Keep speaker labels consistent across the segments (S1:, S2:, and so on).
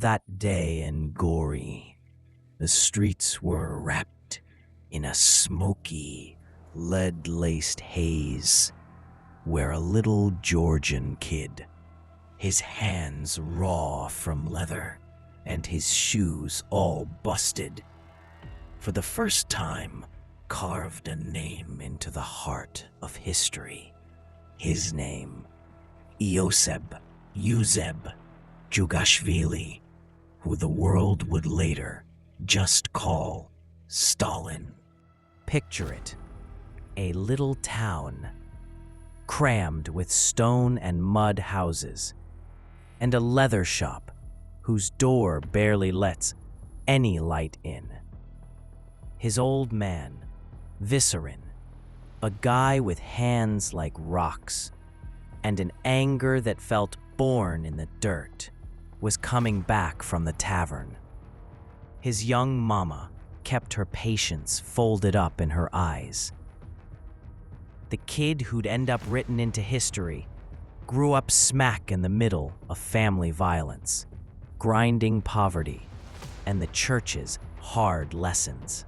S1: That day in Gori, the streets were wrapped in a smoky, lead-laced haze where a little Georgian kid, his hands raw from leather and his shoes all busted, for the first time carved a name into the heart of history. His name, Joseph Jugashvili, who the world would later just call Stalin. Picture it, a little town crammed with stone and mud houses, and a leather shop whose door barely lets any light in. His old man, Viserin, a guy with hands like rocks and an anger that felt born in the dirt, was coming back from the tavern. His young mama kept her patience folded up in her eyes. The kid who'd end up written into history grew up smack in the middle of family violence, grinding poverty, and the church's hard lessons.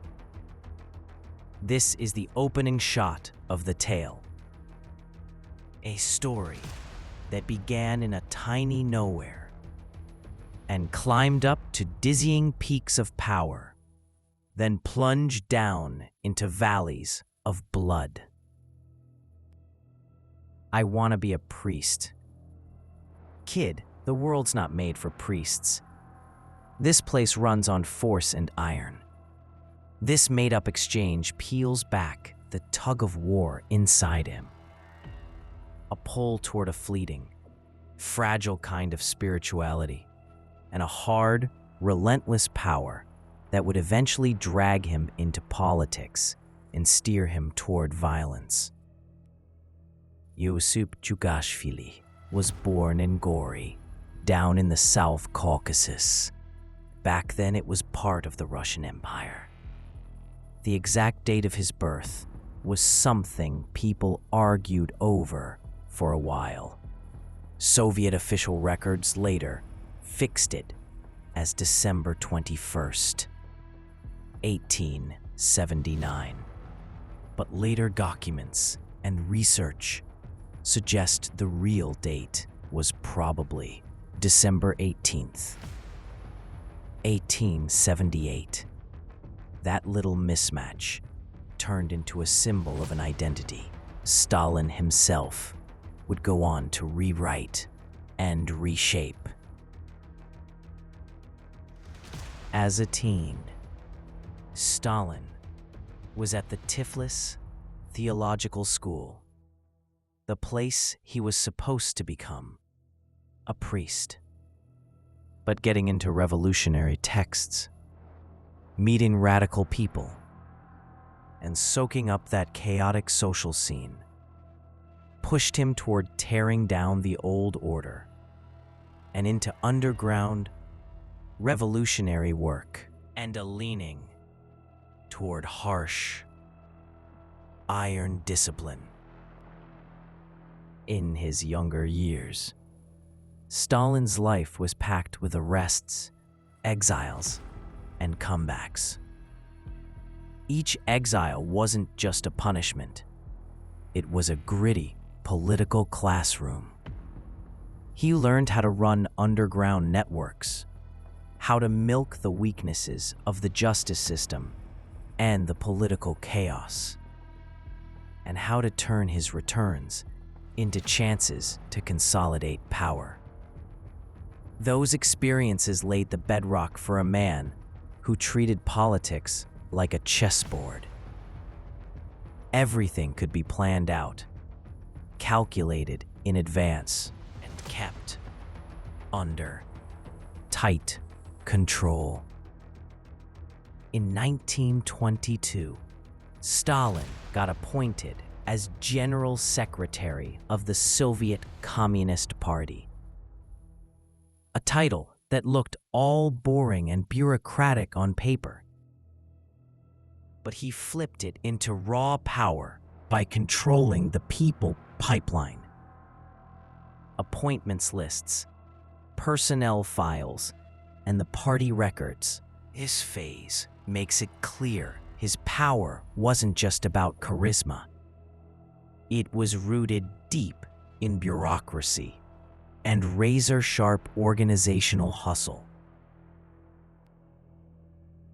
S1: This is the opening shot of the tale. A story that began in a tiny nowhere and climbed up to dizzying peaks of power, then plunged down into valleys of blood. I want to be a priest. Kid, the world's not made for priests. This place runs on force and iron. This made-up exchange peels back the tug of war inside him. A pull toward a fleeting, fragile kind of spirituality, and a hard, relentless power that would eventually drag him into politics and steer him toward violence. Joseph Jugashvili was born in Gori, down in the South Caucasus. Back then it was part of the Russian Empire. The exact date of his birth was something people argued over for a while. Soviet official records later fixed it as December 21st, 1879. But later documents and research suggest the real date was probably December 18th, 1878. That little mismatch turned into a symbol of an identity Stalin himself would go on to rewrite and reshape. As a teen, Stalin was at the Tiflis Theological School, the place he was supposed to become a priest. But getting into revolutionary texts, meeting radical people, and soaking up that chaotic social scene pushed him toward tearing down the old order and into underground revolutionary work and a leaning toward harsh, iron discipline. In his younger years, Stalin's life was packed with arrests, exiles, and comebacks. Each exile wasn't just a punishment. It was a gritty political classroom. He learned how to run underground networks, how to milk the weaknesses of the justice system and the political chaos, and how to turn his returns into chances to consolidate power. Those experiences laid the bedrock for a man who treated politics like a chessboard. Everything could be planned out, calculated in advance, and kept under tight control. In 1922, Stalin got appointed as General Secretary of the Soviet Communist Party, a title that looked all boring and bureaucratic on paper. But he flipped it into raw power by controlling the people pipeline. Appointments lists, personnel files, and the party records. This phase makes it clear his power wasn't just about charisma. It was rooted deep in bureaucracy and razor-sharp organizational hustle.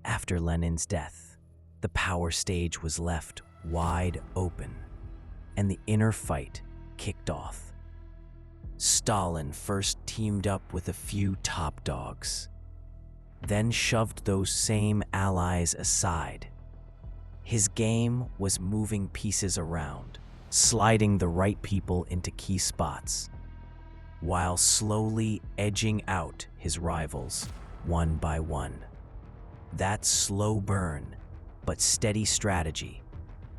S1: After Lenin's death, the power stage was left wide open, and the inner fight kicked off. Stalin first teamed up with a few top dogs, then shoved those same allies aside. His game was moving pieces around, sliding the right people into key spots, while slowly edging out his rivals one by one. That slow burn, but steady strategy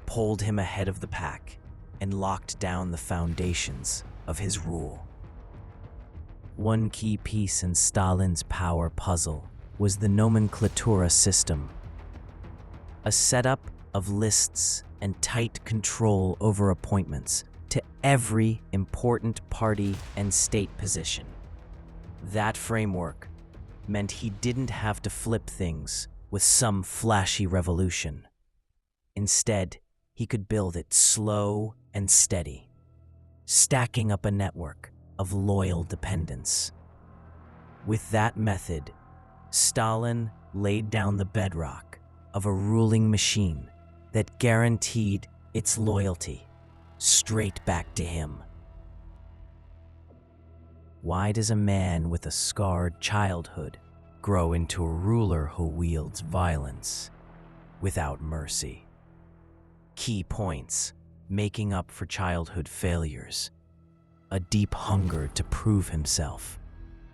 S1: pulled him ahead of the pack and locked down the foundations of his rule. One key piece in Stalin's power puzzle was the nomenklatura system, a setup of lists and tight control over appointments to every important party and state position. That framework meant he didn't have to flip things with some flashy revolution. Instead, he could build it slow and steady, stacking up a network of loyal dependents. With that method, Stalin laid down the bedrock of a ruling machine that guaranteed its loyalty straight back to him. Why does a man with a scarred childhood grow into a ruler who wields violence without mercy? Key points making up for childhood failures: a deep hunger to prove himself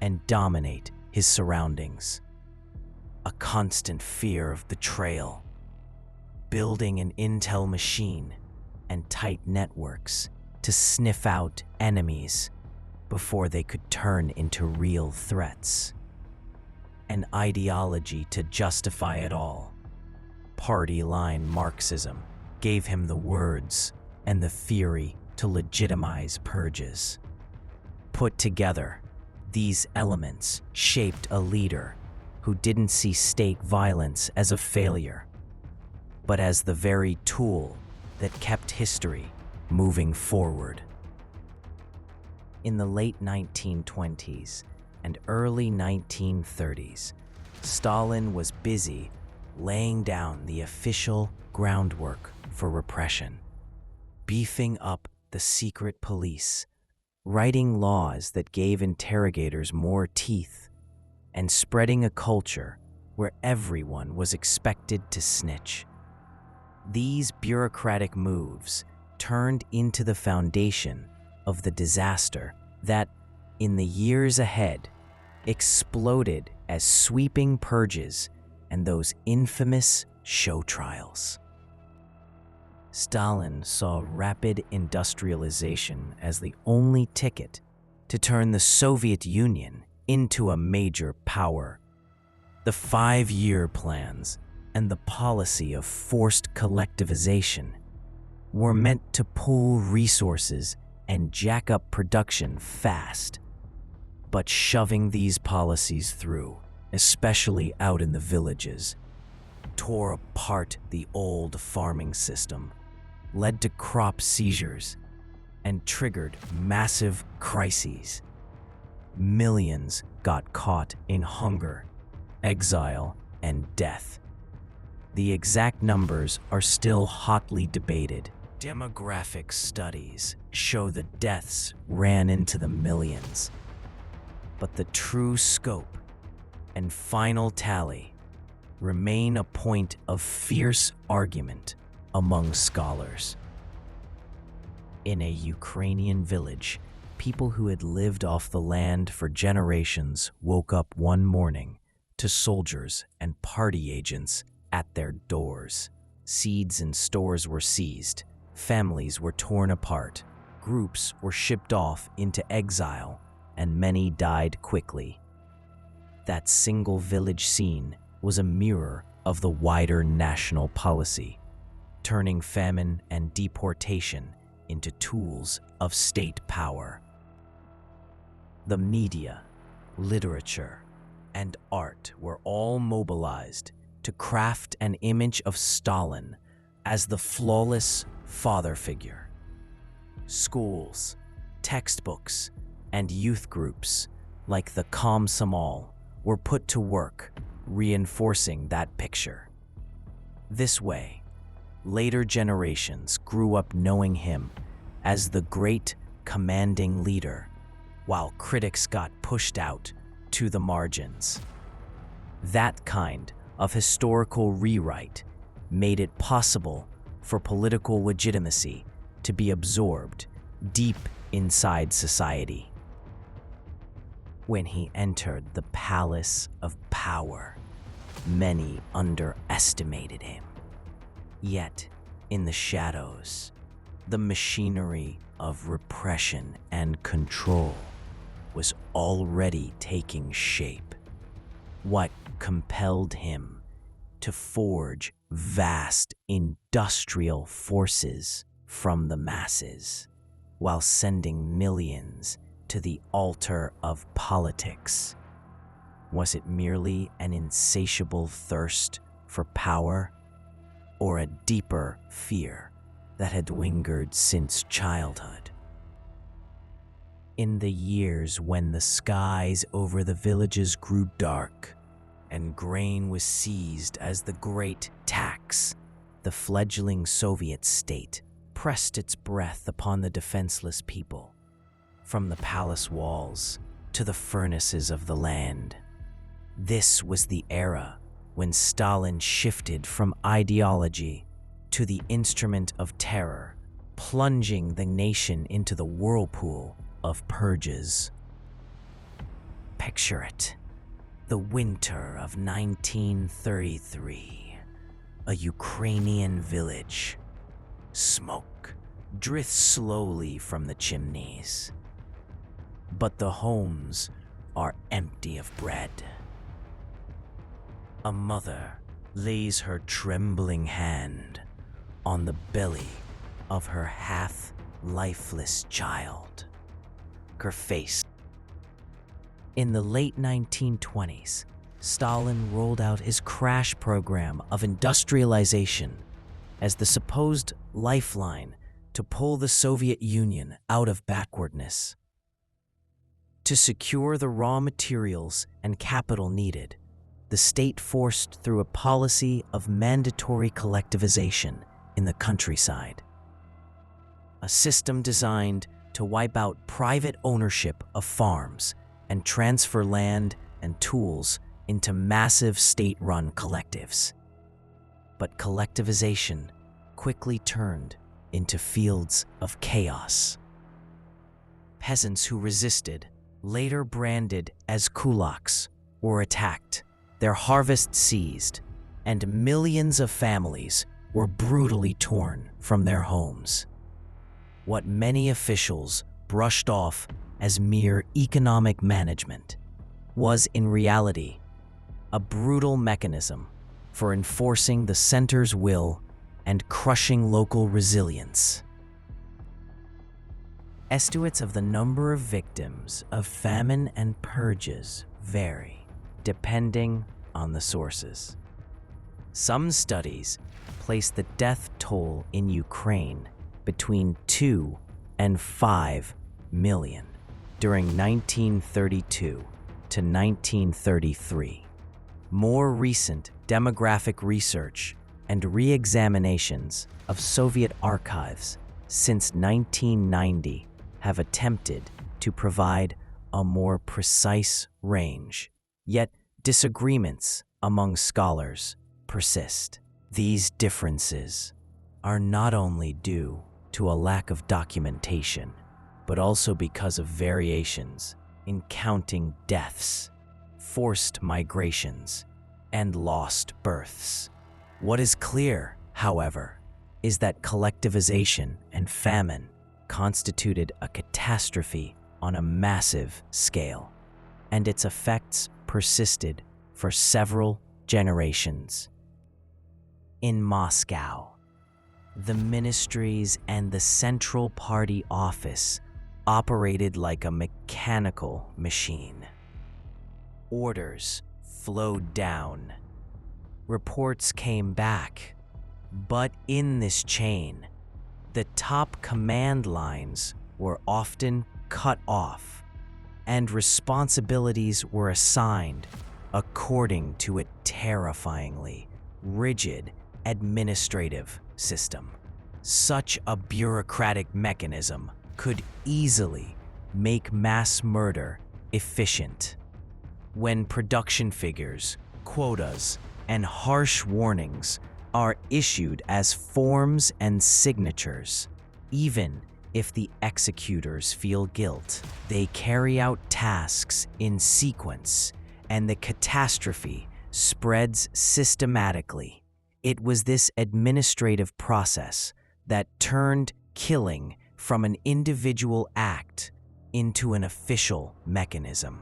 S1: and dominate his surroundings, a constant fear of betrayal, building an intel machine and tight networks to sniff out enemies before they could turn into real threats, an ideology to justify it all. Party line Marxism gave him the words and the theory to legitimize purges. Put together, these elements shaped a leader who didn't see state violence as a failure, but as the very tool that kept history moving forward. In the late 1920s and early 1930s, Stalin was busy laying down the official groundwork for repression, beefing up the secret police, writing laws that gave interrogators more teeth, and spreading a culture where everyone was expected to snitch. These bureaucratic moves turned into the foundation of the disaster that, in the years ahead, exploded as sweeping purges and those infamous show trials. Stalin saw rapid industrialization as the only ticket to turn the Soviet Union into a major power. The 5-year plans and the policy of forced collectivization were meant to pool resources and jack up production fast. But shoving these policies through, especially out in the villages, tore apart the old farming system, led to crop seizures, and triggered massive crises. Millions got caught in hunger, exile, and death. The exact numbers are still hotly debated. Demographic studies show the deaths ran into the millions, but the true scope and final tally remain a point of fierce argument among scholars. In a Ukrainian village, people who had lived off the land for generations woke up one morning to soldiers and party agents at their doors. Seeds and stores were seized, families were torn apart, groups were shipped off into exile, and many died quickly. That single village scene was a mirror of the wider national policy, turning famine and deportation into tools of state power. The media, literature, and art were all mobilized to craft an image of Stalin as the flawless father figure. Schools, textbooks, and youth groups like the Komsomol were put to work reinforcing that picture. This way, later generations grew up knowing him as the great commanding leader, while critics got pushed out to the margins. That kind of historical rewrite made it possible for political legitimacy to be absorbed deep inside society. When he entered the palace of power, many underestimated him. Yet, in the shadows, the machinery of repression and control was already taking shape. What compelled him to forge vast industrial forces from the masses, while sending millions to the altar of politics? Was it merely an insatiable thirst for power, or a deeper fear that had lingered since childhood? In the years when the skies over the villages grew dark and grain was seized as the great tax, the fledgling Soviet state pressed its breath upon the defenseless people, from the palace walls to the furnaces of the land. This was the era when Stalin shifted from ideology to the instrument of terror, plunging the nation into the whirlpool of purges. Picture it, the winter of 1933, a Ukrainian village. Smoke drifts slowly from the chimneys, but the homes are empty of bread. A mother lays her trembling hand on the belly of her half-lifeless child. Her face. In the late 1920s, Stalin rolled out his crash program of industrialization as the supposed lifeline to pull the Soviet Union out of backwardness. To secure the raw materials and capital needed, the state forced through a policy of mandatory collectivization in the countryside. A system designed to wipe out private ownership of farms and transfer land and tools into massive state-run collectives. But collectivization quickly turned into fields of chaos. Peasants who resisted, later branded as kulaks, were attacked, their harvests seized, and millions of families were brutally torn from their homes. What many officials brushed off as mere economic management was in reality a brutal mechanism for enforcing the center's will and crushing local resilience. Estimates of the number of victims of famine and purges vary, depending on the sources. Some studies place the death toll in Ukraine between 2 and 5 million during 1932 to 1933. More recent demographic research and re-examinations of Soviet archives since 1990 have attempted to provide a more precise range, yet disagreements among scholars persist. These differences are not only due to a lack of documentation, but also because of variations in counting deaths, forced migrations, and lost births. What is clear, however, is that collectivization and famine constituted a catastrophe on a massive scale, and its effects persisted for several generations. In Moscow, the ministries and the Central Party office operated like a mechanical machine. Orders flowed down. Reports came back, but in this chain, the top command lines were often cut off, and responsibilities were assigned according to a terrifyingly rigid administrative system. Such a bureaucratic mechanism could easily make mass murder efficient. When production figures, quotas, and harsh warnings are issued as forms and signatures, even if the executors feel guilt, they carry out tasks in sequence, and the catastrophe spreads systematically. It was this administrative process that turned killing from an individual act into an official mechanism.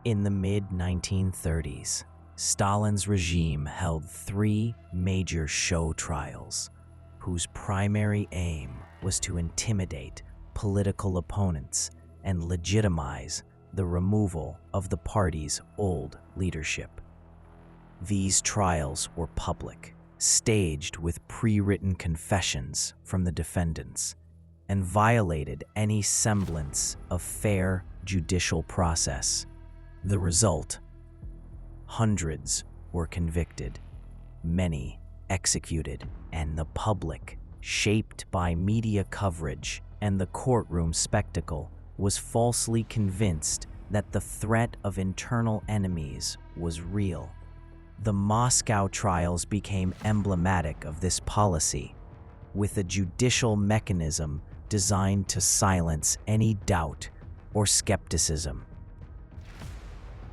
S1: In the mid-1930s, Stalin's regime held 3 major show trials, whose primary aim was to intimidate political opponents and legitimize the removal of the party's old leadership. These trials were public, staged with pre-written confessions from the defendants, and violated any semblance of fair judicial process. The result: hundreds were convicted, many executed, and the public, shaped by media coverage and the courtroom spectacle, was falsely convinced that the threat of internal enemies was real. The Moscow trials became emblematic of this policy, with a judicial mechanism designed to silence any doubt or skepticism.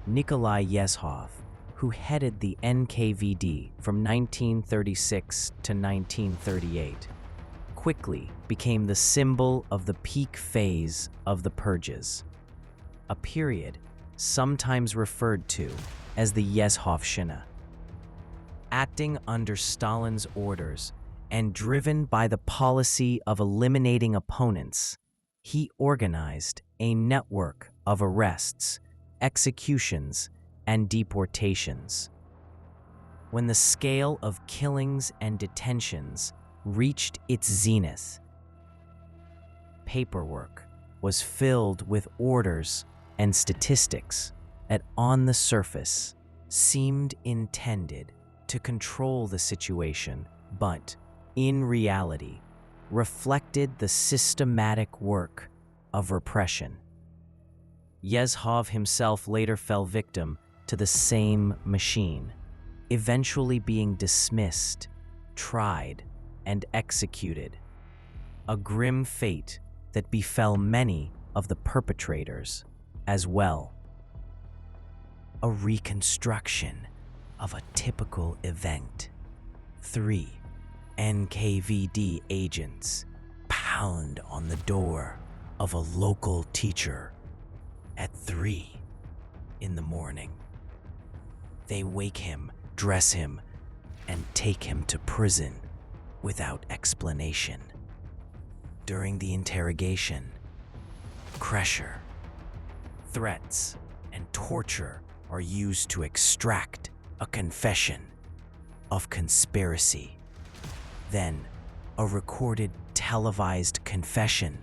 S1: Nikolai Yezhov, who headed the NKVD from 1936 to 1938, quickly became the symbol of the peak phase of the purges, a period sometimes referred to as the Yezhovshchina. Acting under Stalin's orders and driven by the policy of eliminating opponents, he organized a network of arrests, executions, and deportations. When the scale of killings and detentions reached its zenith, paperwork was filled with orders and statistics that, on the surface, seemed intended to control the situation, but, in reality, reflected the systematic work of repression. Yezhov himself later fell victim to the same machine, eventually being dismissed, tried, and executed, a grim fate that befell many of the perpetrators as well. A reconstruction of a typical event. 3 NKVD agents pound on the door of a local teacher at 3 in the morning. They wake him, dress him, and take him to prison without explanation. During the interrogation, pressure, threats, and torture are used to extract a confession of conspiracy. Then, a recorded televised confession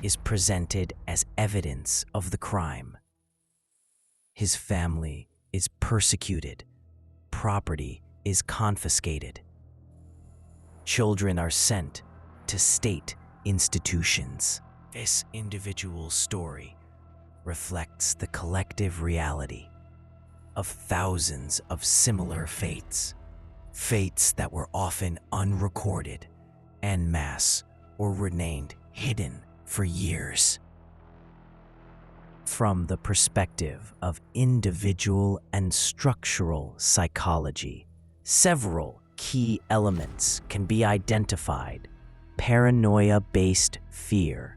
S1: is presented as evidence of the crime. His family is persecuted, property is confiscated. Children are sent to state institutions. This individual story reflects the collective reality of thousands of similar fates, fates that were often unrecorded, en masse, or remained hidden for years. From the perspective of individual and structural psychology, several key elements can be identified. Paranoia-based fear.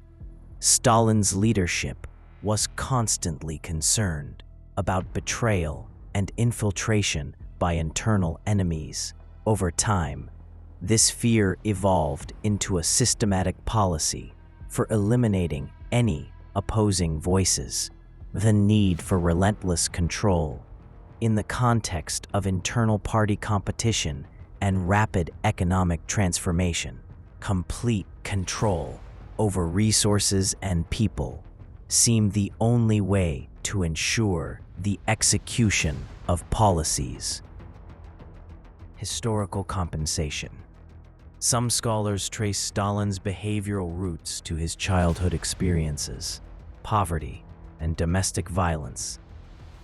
S1: Stalin's leadership was constantly concerned about betrayal and infiltration by internal enemies. Over time, this fear evolved into a systematic policy for eliminating any opposing voices. The need for relentless control in the context of internal party competition and rapid economic transformation. Complete control over resources and people seemed the only way to ensure the execution of policies. Historical compensation. Some scholars trace Stalin's behavioral roots to his childhood experiences, poverty, and domestic violence.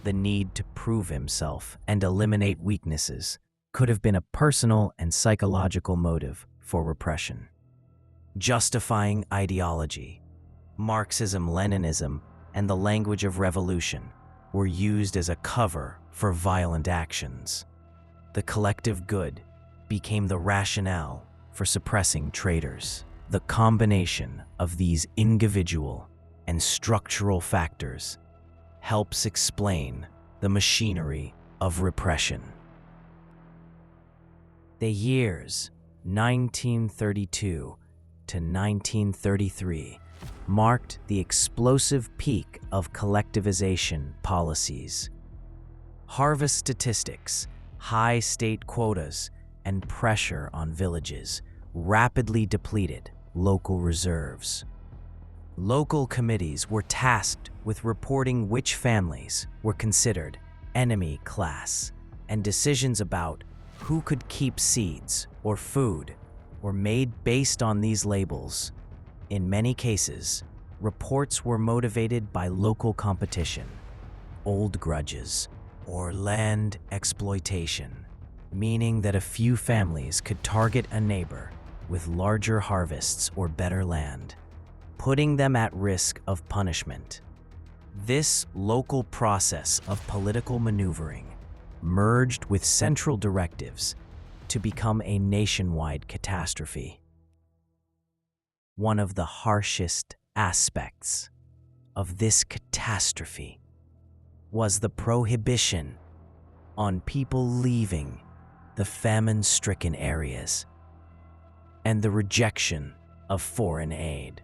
S1: The need to prove himself and eliminate weaknesses could have been a personal and psychological motive for repression. Justifying ideology. Marxism, Leninism, and the language of revolution were used as a cover for violent actions. The collective good became the rationale for suppressing traitors. The combination of these individual and structural factors helps explain the machinery of repression. The years 1932 to 1933 marked the explosive peak of collectivization policies. Harvest statistics, high state quotas, and pressure on villages rapidly depleted local reserves. Local committees were tasked with reporting which families were considered enemy class, and decisions about who could keep seeds or food were made based on these labels. In many cases, reports were motivated by local competition, old grudges, or land exploitation, meaning that a few families could target a neighbor with larger harvests or better land, putting them at risk of punishment. This local process of political maneuvering merged with central directives to become a nationwide catastrophe. One of the harshest aspects of this catastrophe was the prohibition on people leaving the famine-stricken areas and the rejection of foreign aid.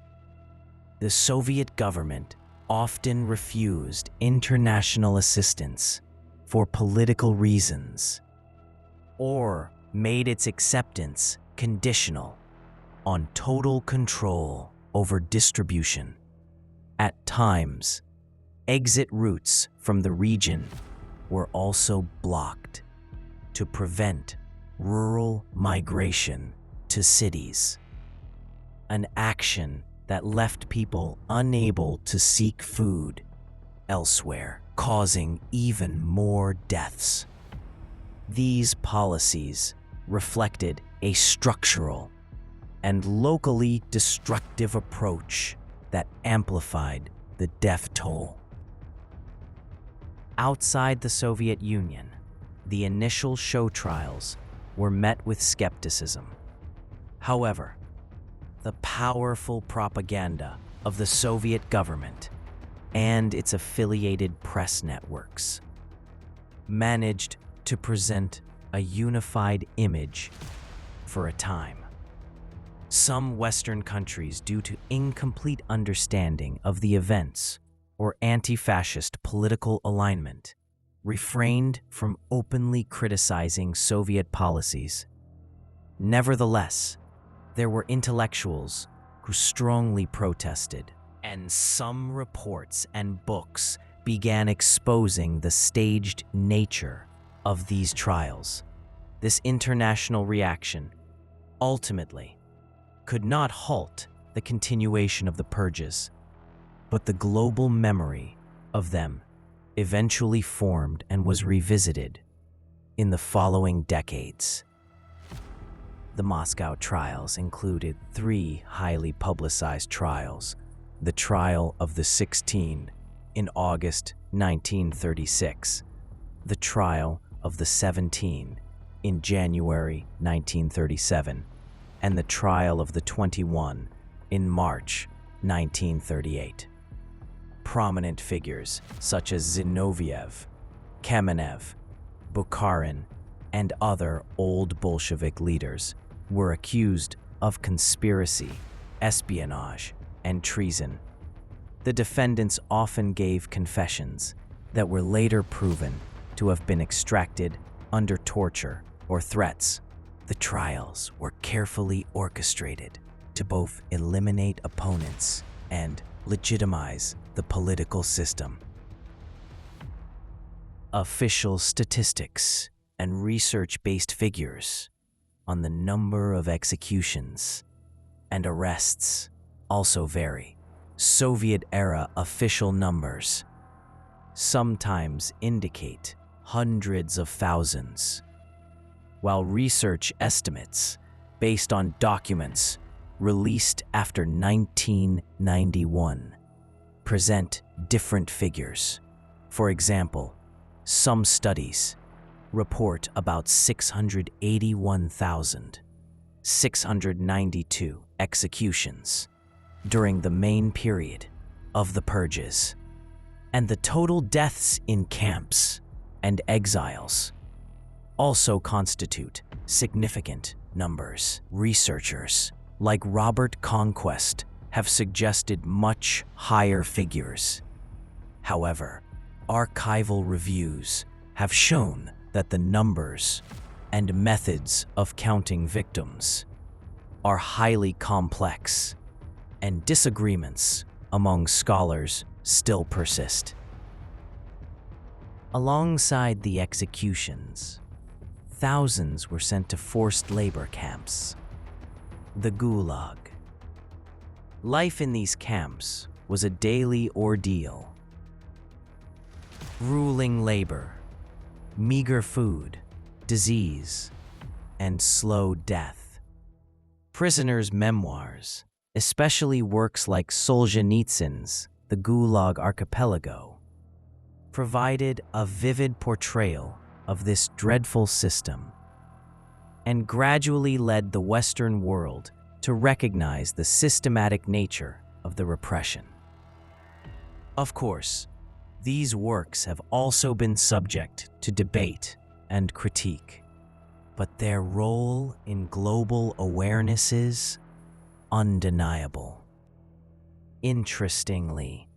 S1: The Soviet government often refused international assistance for political reasons, or made its acceptance conditional on total control over distribution. At times, exit routes from the region were also blocked to prevent rural migration to cities, an action that left people unable to seek food elsewhere, causing even more deaths. These policies reflected a structural and locally destructive approach that amplified the death toll. Outside the Soviet Union, the initial show trials were met with skepticism. However, the powerful propaganda of the Soviet government and its affiliated press networks managed to present a unified image for a time. Some Western countries, due to incomplete understanding of the events or anti-fascist political alignment, refrained from openly criticizing Soviet policies. Nevertheless, there were intellectuals who strongly protested, and some reports and books began exposing the staged nature of these trials. This international reaction ultimately could not halt the continuation of the purges, but the global memory of them eventually formed and was revisited in the following decades. The Moscow trials included 3 highly publicized trials: the trial of the 16 in August 1936, the trial of the 17 in January 1937, and the trial of the 21 in March 1938. Prominent figures such as Zinoviev, Kamenev, Bukharin, and other old Bolshevik leaders were accused of conspiracy, espionage, and treason. The defendants often gave confessions that were later proven to have been extracted under torture or threats. The trials were carefully orchestrated to both eliminate opponents and legitimize the political system. Official statistics and research-based figures on the number of executions and arrests also vary. Soviet-era official numbers sometimes indicate hundreds of thousands, while research estimates based on documents released after 1991 present different figures. For example, some studies report about 681,692 executions during the main period of the purges, and the total deaths in camps and exiles also constitute significant numbers. Researchers like Robert Conquest have suggested much higher figures. However, archival reviews have shown that the numbers and methods of counting victims are highly complex, and disagreements among scholars still persist. Alongside the executions, thousands were sent to forced labor camps, the Gulag. Life in these camps was a daily ordeal. Grueling labor, meager food, disease, and slow death. Prisoners' memoirs, especially works like Solzhenitsyn's The Gulag Archipelago, provided a vivid portrayal of this dreadful system and gradually led the Western world to recognize the systematic nature of the repression. Of course, these works have also been subject to debate and critique, but their role in global awareness is undeniable. Interestingly,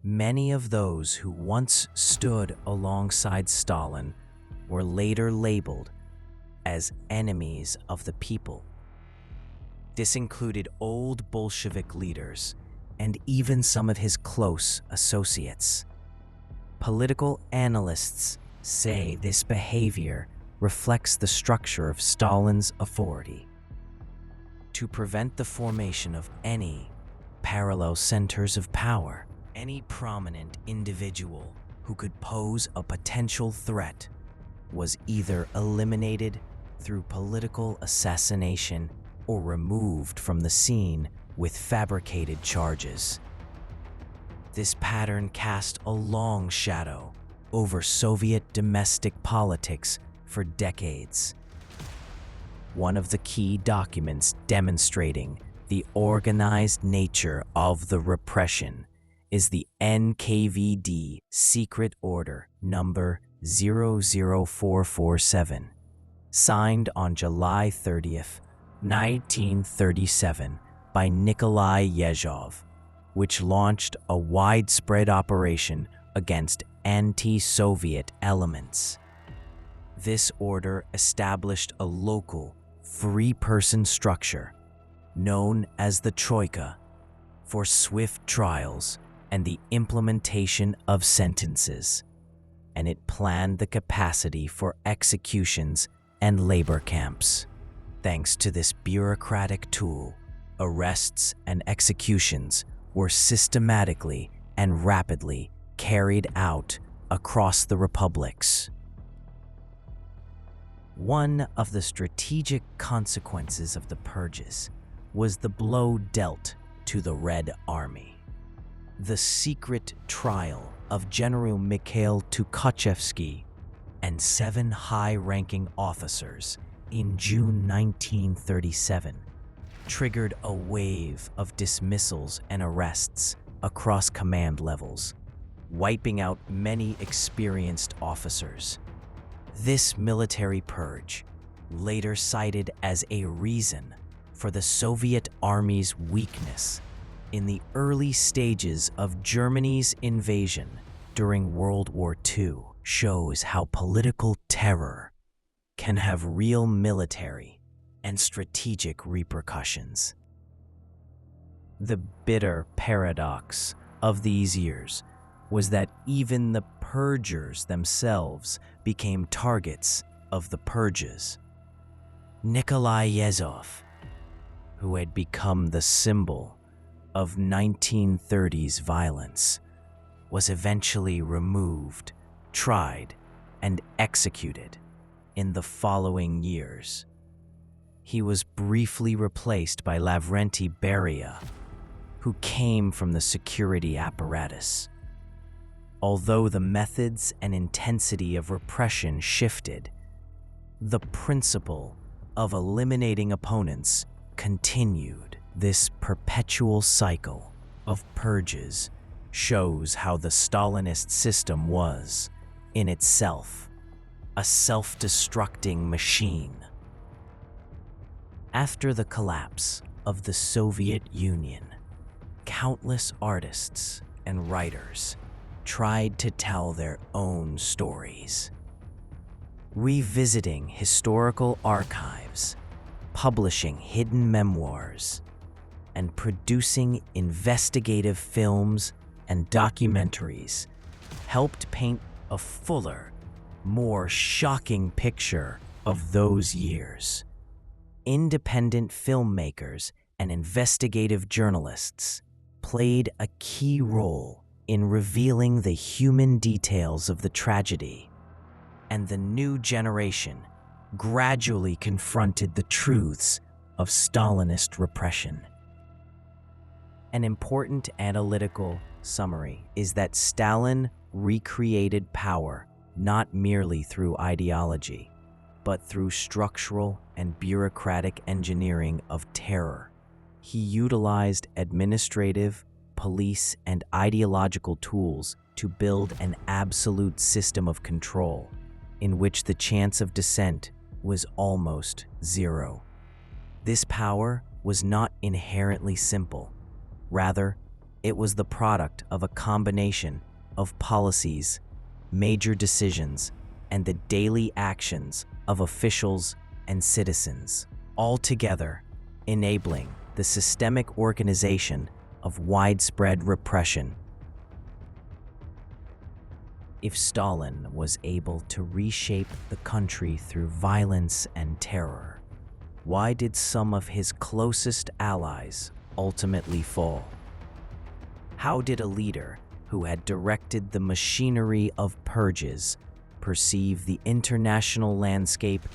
S1: many of those who once stood alongside Stalin were later labeled as enemies of the people. This included old Bolshevik leaders and even some of his close associates. Political analysts say this behavior reflects the structure of Stalin's authority. To prevent the formation of any parallel centers of power, any prominent individual who could pose a potential threat was either eliminated through political assassination or removed from the scene with fabricated charges. This pattern cast a long shadow over Soviet domestic politics for decades. One of the key documents demonstrating the organized nature of the repression is the NKVD Secret Order number 00447, signed on July 30th, 1937 by Nikolai Yezhov, which launched a widespread operation against anti-Soviet elements. This order established a local, three-person structure known as the Troika for swift trials and the implementation of sentences, and it planned the capacity for executions and labor camps. Thanks to this bureaucratic tool, arrests and executions were systematically and rapidly carried out across the republics. One of the strategic consequences of the purges was the blow dealt to the Red Army. The secret trial of General Mikhail Tukhachevsky and 7 high-ranking officers in June 1937 triggered a wave of dismissals and arrests across command levels, wiping out many experienced officers. This military purge, later cited as a reason for the Soviet Army's weakness in the early stages of Germany's invasion during World War II, shows how political terror can have real military and strategic repercussions. The bitter paradox of these years was that even the purgers themselves became targets of the purges. Nikolai Yezhov, who had become the symbol of 1930s violence, was eventually removed, tried, and executed in the following years. He was briefly replaced by Lavrenti Beria, who came from the security apparatus. Although the methods and intensity of repression shifted, the principle of eliminating opponents continued. This perpetual cycle of purges shows how the Stalinist system was, in itself, a self-destructing machine. After the collapse of the Soviet Union, countless artists and writers tried to tell their own stories. Revisiting historical archives, publishing hidden memoirs, and producing investigative films and documentaries helped paint a fuller, more shocking picture of those years. Independent filmmakers and investigative journalists played a key role in revealing the human details of the tragedy, and the new generation gradually confronted the truths of Stalinist repression. An important analytical summary is that Stalin recreated power not merely through ideology, but through structural and bureaucratic engineering of terror. He utilized administrative, police, and ideological tools to build an absolute system of control, in which the chance of dissent was almost zero. This power was not inherently simple. Rather, it was the product of a combination of policies, major decisions, and the daily actions of officials and citizens, all together enabling the systemic organization of widespread repression. If Stalin was able to reshape the country through violence and terror, why did some of his closest allies ultimately fall? How did a leader who had directed the machinery of purges perceive the international landscape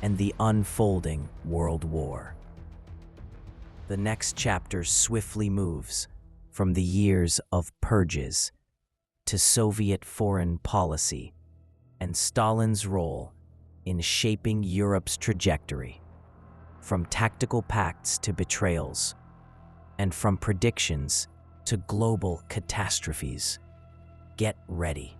S1: and the unfolding world war? The next chapter swiftly moves from the years of purges to Soviet foreign policy and Stalin's role in shaping Europe's trajectory, from tactical pacts to betrayals, and from predictions to global catastrophes. Get ready.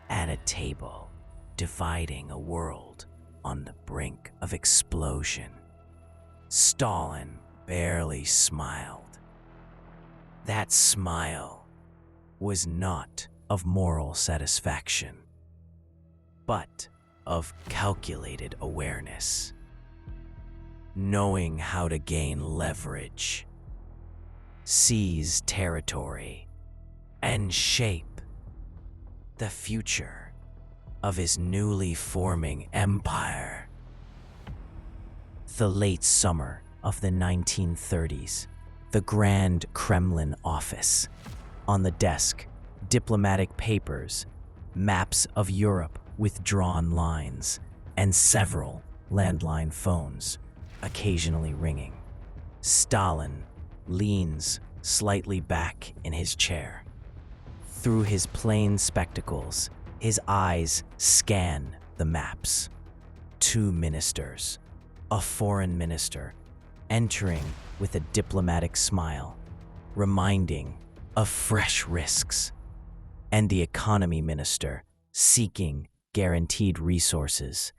S1: At a table dividing a world on the brink of explosion, Stalin barely smiled. That smile was not of moral satisfaction, but of calculated awareness, knowing how to gain leverage, seize territory, and shape the future of his newly forming empire. The late summer of the 1930s, the Grand Kremlin office. On the desk, diplomatic papers, maps of Europe with drawn lines, and several landline phones, occasionally ringing. Stalin leans slightly back in his chair. Through his plain spectacles, his eyes scan the maps. 2 ministers, a foreign minister, entering with a diplomatic smile, reminding of fresh risks, and the economy minister, seeking guaranteed resources,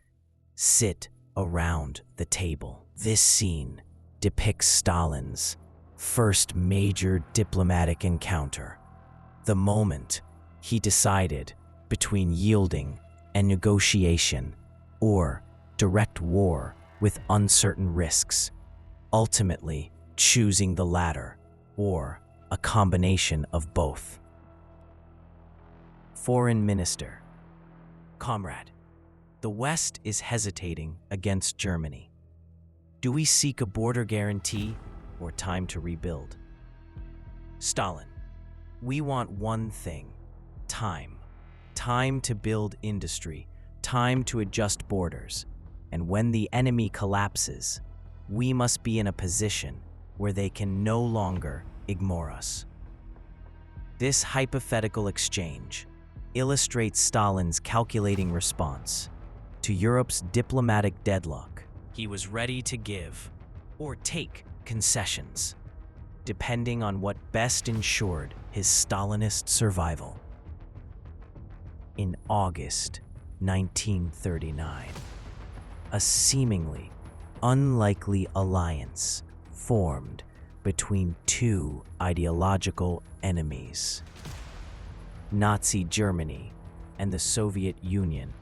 S1: sit around the table. This scene depicts Stalin's first major diplomatic encounter, the moment he decided between yielding and negotiation, or direct war with uncertain risks, ultimately choosing the latter, or a combination of both. Foreign Minister. Comrade, the West is hesitating against Germany. Do we seek a border guarantee or time to rebuild? Stalin, we want one thing: time. Time to build industry, time to adjust borders. And when the enemy collapses, we must be in a position where they can no longer ignore us. This hypothetical exchange illustrates Stalin's calculating response to Europe's diplomatic deadlock. He was ready to give or take concessions, depending on what best ensured his Stalinist survival. In August 1939, a seemingly unlikely alliance formed between two ideological enemies, Nazi Germany and the Soviet Union,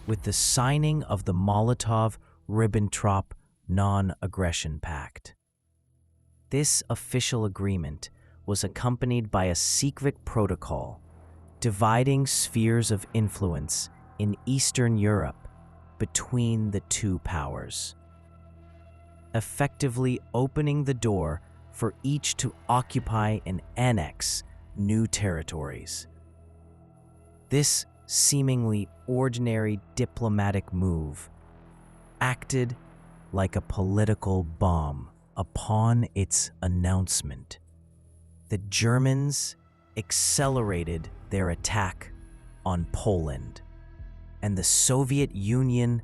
S1: with the signing of the Molotov-Ribbentrop Non-Aggression Pact. This official agreement was accompanied by a secret protocol dividing spheres of influence in Eastern Europe between the two powers, effectively opening the door for each to occupy and annex new territories. This seemingly ordinary diplomatic move acted like a political bomb upon its announcement. The Germans accelerated their attack on Poland, and the Soviet Union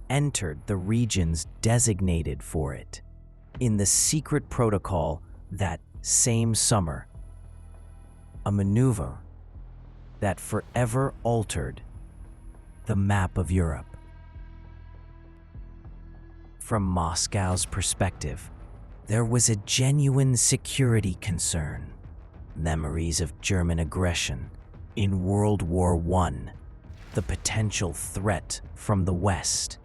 S1: entered the regions designated for it in the secret protocol that same summer, a maneuver that forever altered the map of Europe. From Moscow's perspective, there was a genuine security concern. Memories of German aggression in World War I, the potential threat from the West,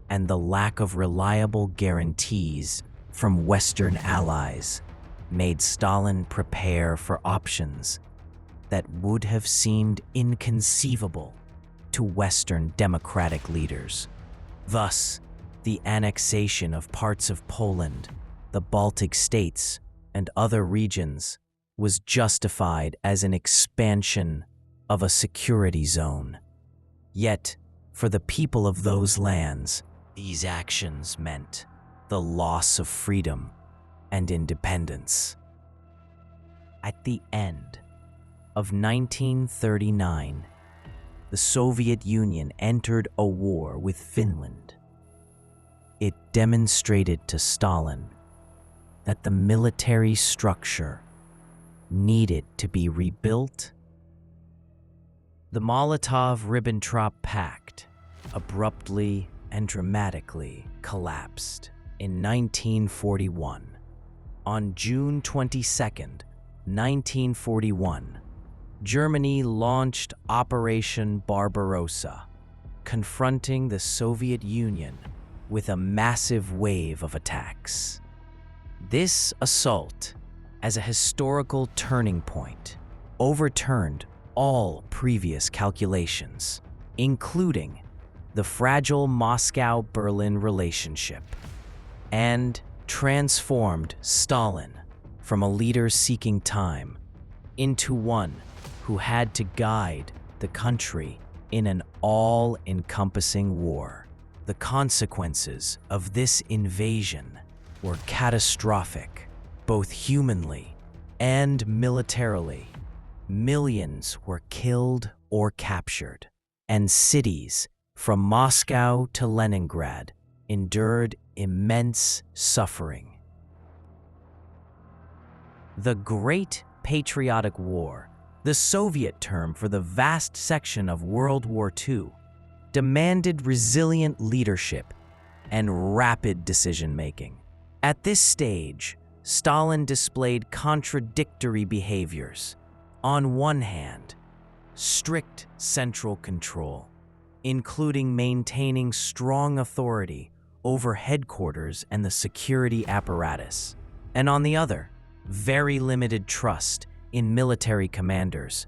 S1: and the lack of reliable guarantees from Western allies made Stalin prepare for options that would have seemed inconceivable to Western democratic leaders. Thus, the annexation of parts of Poland, the Baltic states, and other regions was justified as an expansion of a security zone. Yet, for the people of those lands, these actions meant the loss of freedom and independence. At the end of 1939, the Soviet Union entered a war with Finland. It demonstrated to Stalin that the military structure needed to be rebuilt. The Molotov-Ribbentrop Pact abruptly and dramatically collapsed in 1941. On June 22, 1941, Germany launched Operation Barbarossa, confronting the Soviet Union with a massive wave of attacks. This assault, as a historical turning point, overturned all previous calculations, including the fragile Moscow-Berlin relationship, and transformed Stalin from a leader seeking time into one who had to guide the country in an all-encompassing war. The consequences of this invasion were catastrophic, both humanly and militarily. Millions were killed or captured, and cities from Moscow to Leningrad endured immense suffering. The Great Patriotic War, the Soviet term for the vast section of World War II, demanded resilient leadership and rapid decision-making. At this stage, Stalin displayed contradictory behaviors. On one hand, strict central control, including maintaining strong authority over headquarters and the security apparatus, and on the other, very limited trust in military commanders,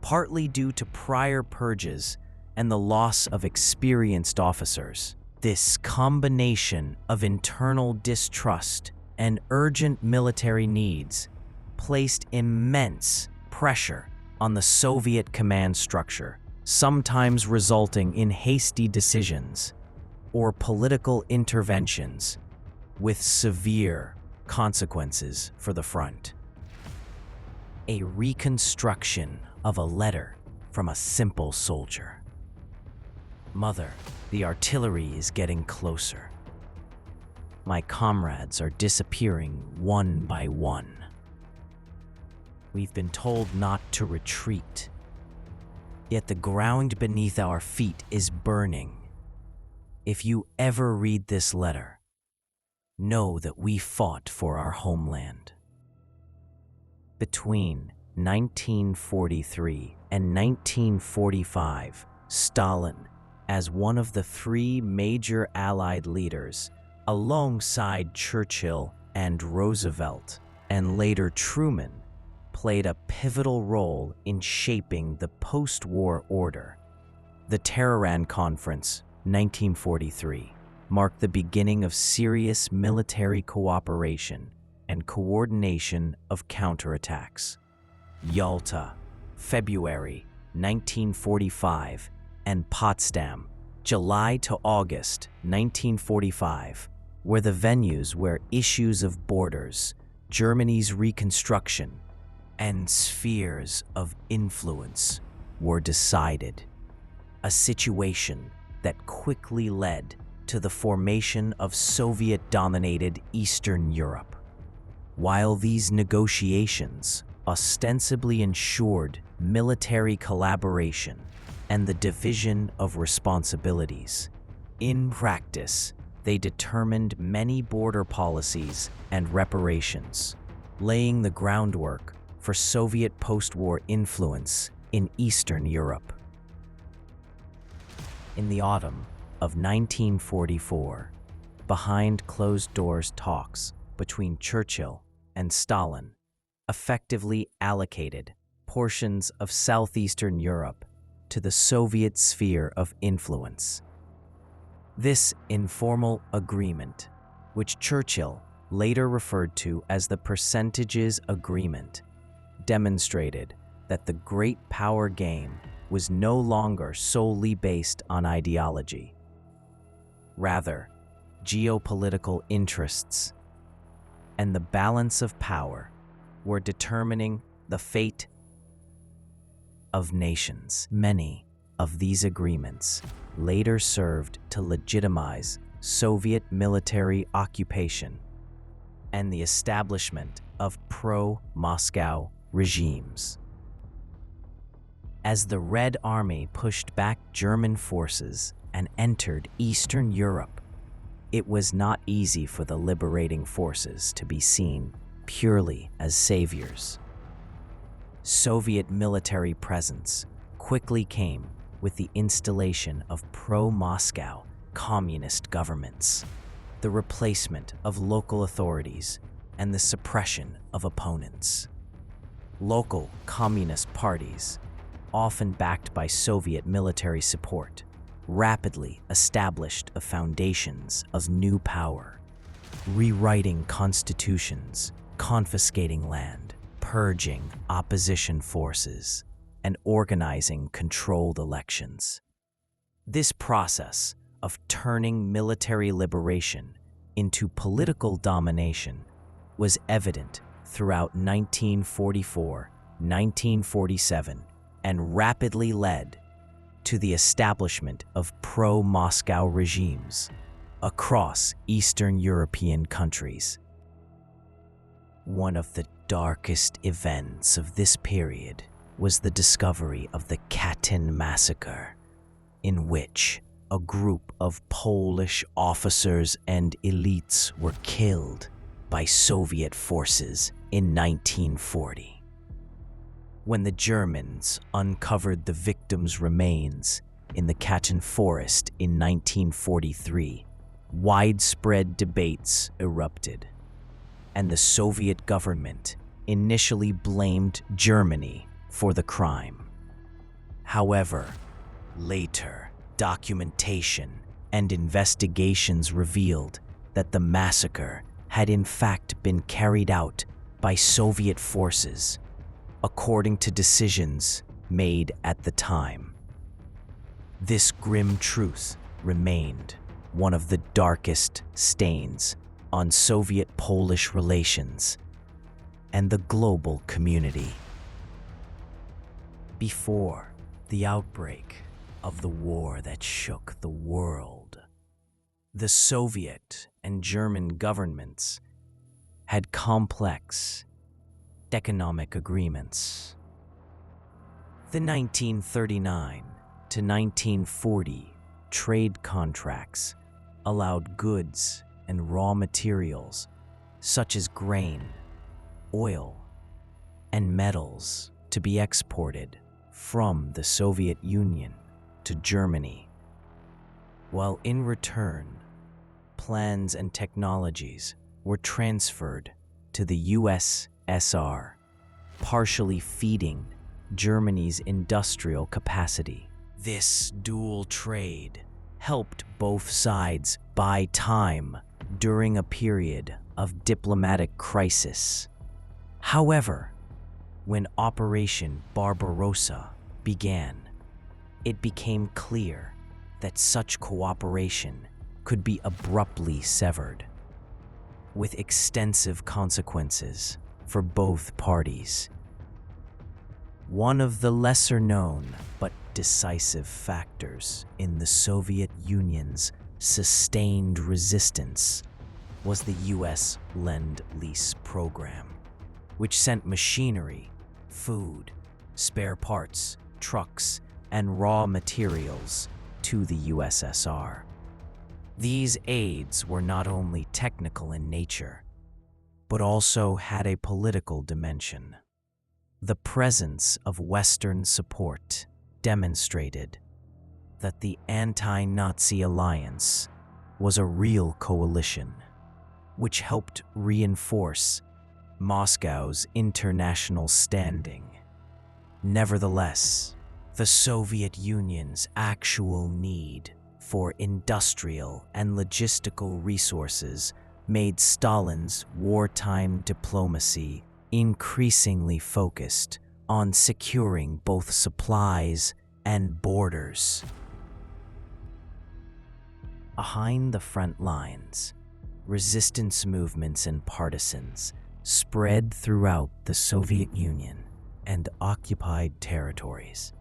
S1: partly due to prior purges and the loss of experienced officers. This combination of internal distrust and urgent military needs placed immense pressure on the Soviet command structure, sometimes resulting in hasty decisions or political interventions with severe consequences for the front. A reconstruction of a letter from a simple soldier. Mother, the artillery is getting closer. My comrades are disappearing one by one. We've been told not to retreat, yet the ground beneath our feet is burning. If you ever read this letter, know that we fought for our homeland. Between 1943 and 1945, Stalin, as one of the three major Allied leaders, alongside Churchill and Roosevelt, and later Truman, played a pivotal role in shaping the post-war order. The Tehran Conference, 1943, marked the beginning of serious military cooperation and coordination of counterattacks. Yalta, February 1945, and Potsdam, July to August 1945, were the venues where issues of borders, Germany's reconstruction, and spheres of influence were decided, a situation that quickly led to the formation of Soviet-dominated Eastern Europe. While these negotiations ostensibly ensured military collaboration and the division of responsibilities, in practice, they determined many border policies and reparations, laying the groundwork for Soviet post-war influence in Eastern Europe. In the autumn of 1944, behind closed doors talks between Churchill and Stalin effectively allocated portions of southeastern Europe to the Soviet sphere of influence. This informal agreement, which Churchill later referred to as the Percentages Agreement, demonstrated that the great power game was no longer solely based on ideology. Rather, geopolitical interests and the balance of power were determining the fate of nations. Many of these agreements later served to legitimize Soviet military occupation and the establishment of pro-Moscow regimes. As the Red Army pushed back German forces and entered Eastern Europe, it was not easy for the liberating forces to be seen purely as saviors. Soviet military presence quickly came with the installation of pro-Moscow communist governments, the replacement of local authorities, and the suppression of opponents. Local communist parties, often backed by Soviet military support, rapidly established the foundations of new power, rewriting constitutions, confiscating land, purging opposition forces, and organizing controlled elections. This process of turning military liberation into political domination was evident throughout 1944, 1947, and rapidly led to the establishment of pro-Moscow regimes across Eastern European countries. One of the darkest events of this period was the discovery of the Katyn massacre, in which a group of Polish officers and elites were killed by Soviet forces in 1940. When the Germans uncovered the victims' remains in the Katyn forest in 1943, widespread debates erupted, and the Soviet government initially blamed Germany for the crime. However, later, documentation and investigations revealed that the massacre had in fact been carried out by Soviet forces, according to decisions made at the time. This grim truth remained one of the darkest stains on Soviet-Polish relations and the global community. Before the outbreak of the war that shook the world, the Soviet and German governments had complex economic agreements. The 1939 to 1940 trade contracts allowed goods and raw materials such as grain, oil, and metals to be exported from the Soviet Union to Germany, while in return, plans and technologies were transferred to the USSR, partially feeding Germany's industrial capacity. This dual trade helped both sides buy time during a period of diplomatic crisis. However, when Operation Barbarossa began, it became clear that such cooperation could be abruptly severed, with extensive consequences for both parties. One of the lesser-known but decisive factors in the Soviet Union's sustained resistance was the U.S. Lend-Lease program, which sent machinery, food, spare parts, trucks, and raw materials to the USSR. These aids were not only technical in nature, but also had a political dimension. The presence of Western support demonstrated that the anti-Nazi alliance was a real coalition, which helped reinforce Moscow's international standing. Nevertheless, the Soviet Union's actual need for industrial and logistical resources made Stalin's wartime diplomacy increasingly focused on securing both supplies and borders. Behind the front lines, resistance movements and partisans spread throughout the Soviet Union and occupied territories.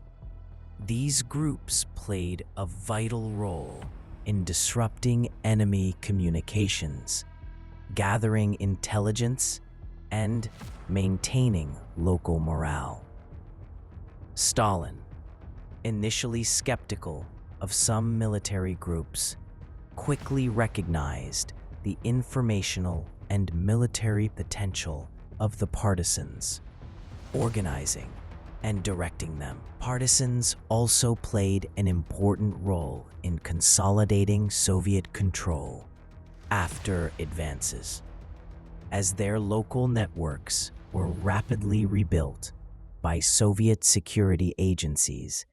S1: These groups played a vital role in disrupting enemy communications, gathering intelligence, and maintaining local morale. Stalin, initially skeptical of some military groups, quickly recognized the informational and military potential of the partisans, organizing and directing them. Partisans also played an important role in consolidating Soviet control after advances, as their local networks were rapidly rebuilt by Soviet security agencies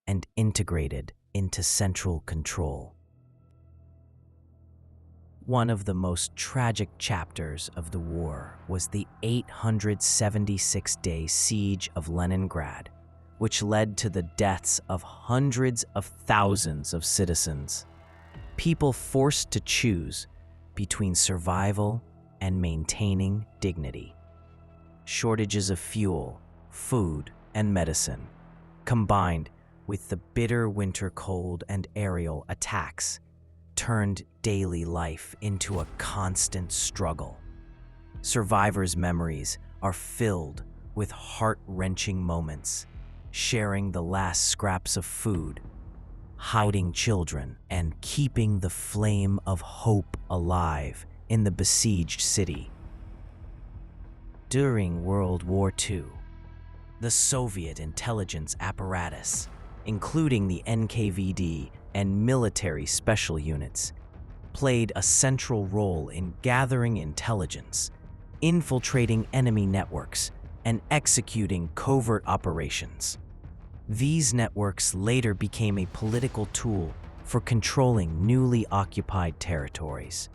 S1: and integrated into central control. One of the most tragic chapters of the war was the 876-day siege of Leningrad, which led to the deaths of hundreds of thousands of citizens. People forced to choose between survival and maintaining dignity. Shortages of fuel, food, and medicine, combined with the bitter winter cold and aerial attacks, turned daily life into a constant struggle. Survivors' memories are filled with heart-wrenching moments, sharing the last scraps of food, hiding children, and keeping the flame of hope alive in the besieged city. During World War II, The Soviet intelligence apparatus, including the NKVD and military special units, played a central role in gathering intelligence, infiltrating enemy networks, and executing covert operations. These networks later became a political tool for controlling newly occupied territories.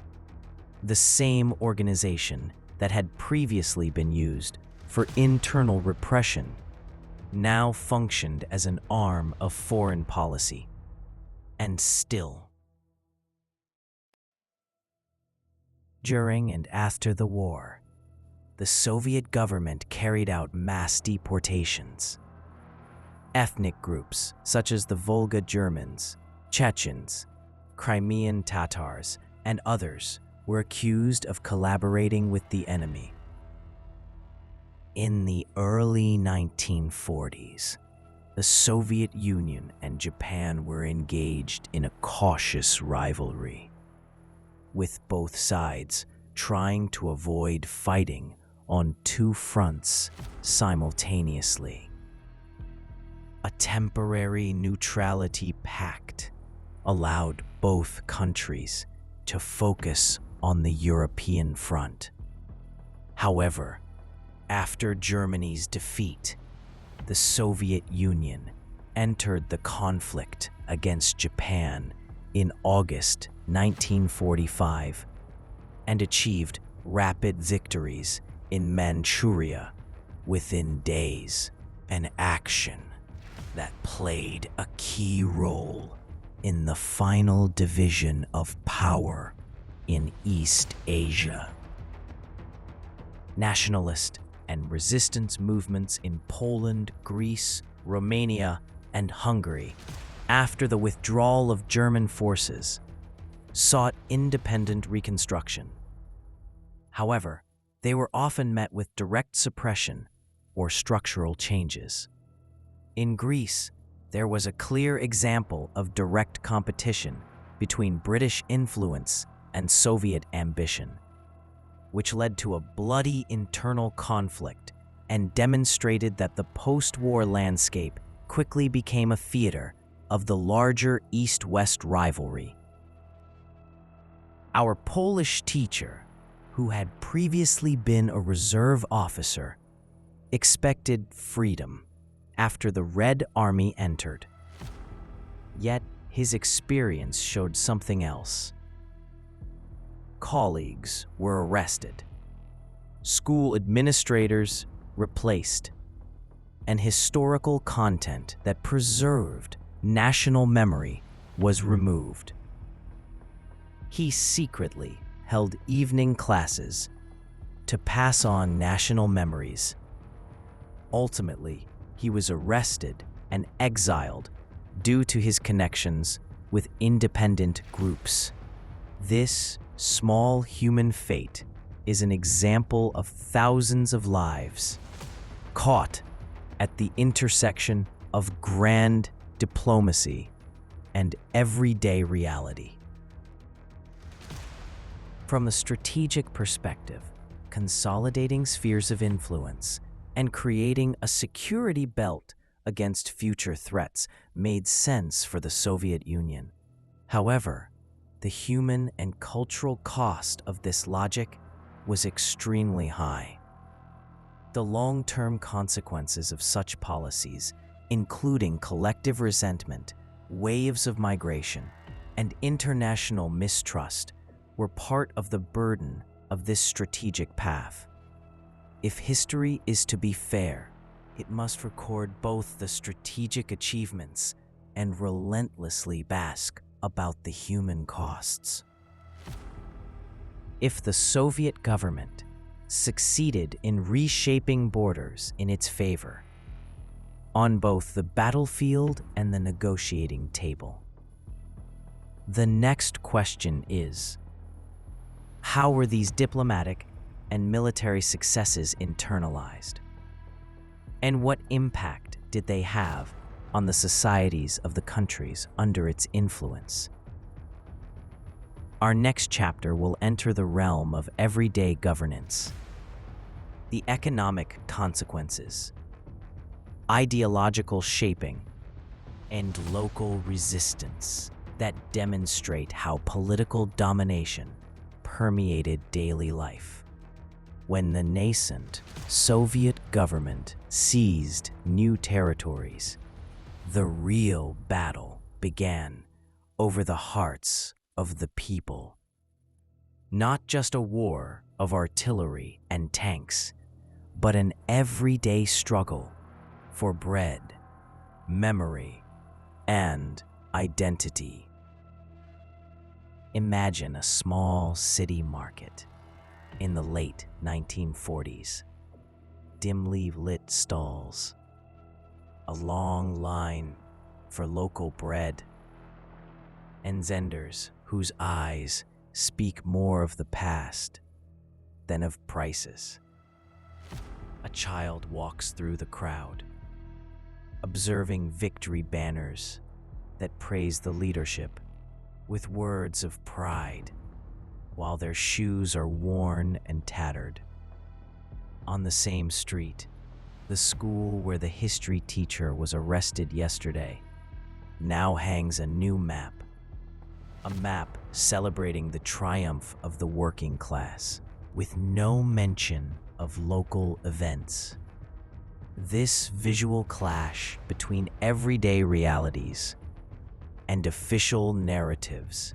S1: The same organization that had previously been used for internal repression now functioned as an arm of foreign policy. And still, during and after the war, the Soviet government carried out mass deportations. Ethnic groups such as the Volga Germans, Chechens, Crimean Tatars, and others were accused of collaborating with the enemy. In the early 1940s, the Soviet Union and Japan were engaged in a cautious rivalry, with both sides trying to avoid fighting on two fronts simultaneously. A temporary neutrality pact allowed both countries to focus on the European front. However, after Germany's defeat, the Soviet Union entered the conflict against Japan in August 1945 and achieved rapid victories in Manchuria within days, an action that played a key role in the final division of power in East Asia. Nationalist and resistance movements in Poland, Greece, Romania, and Hungary, after the withdrawal of German forces, sought independent reconstruction. However, they were often met with direct suppression or structural changes. In Greece, there was a clear example of direct competition between British influence and Soviet ambition, which led to a bloody internal conflict and demonstrated that the post-war landscape quickly became a theater of the larger East-West rivalry. Our Polish teacher, who had previously been a reserve officer, expected freedom after the Red Army entered. Yet his experience showed something else. Colleagues were arrested, school administrators replaced, and historical content that preserved national memory was removed. He secretly held evening classes to pass on national memories. Ultimately, he was arrested and exiled due to his connections with independent groups. This small human fate is an example of thousands of lives caught at the intersection of grand diplomacy and everyday reality. From a strategic perspective, consolidating spheres of influence and creating a security belt against future threats made sense for the Soviet Union. However, the human and cultural cost of this logic was extremely high. The long-term consequences of such policies, including collective resentment, waves of migration, and international mistrust, were part of the burden of this strategic path. If history is to be fair, it must record both the strategic achievements and relentlessly bask about the human costs. If the Soviet government succeeded in reshaping borders in its favor, on both the battlefield and the negotiating table, the next question is, how were these diplomatic and military successes internalized? And what impact did they have on the societies of the countries under its influence? Our next chapter will enter the realm of everyday governance, the economic consequences, ideological shaping, and local resistance that demonstrate how political domination permeated daily life. When the nascent Soviet government seized new territories, the real battle began over the hearts of the people. Not just a war of artillery and tanks, but an everyday struggle for bread, memory, and identity. Imagine a small city market in the late 1940s. Dimly lit stalls, a long line for local bread, and vendors whose eyes speak more of the past than of prices. A child walks through the crowd, observing victory banners that praise the leadership with words of pride, while their shoes are worn and tattered. On the same street, the school where the history teacher was arrested yesterday now hangs a new map, a map celebrating the triumph of the working class, with no mention of local events. This visual clash between everyday realities and official narratives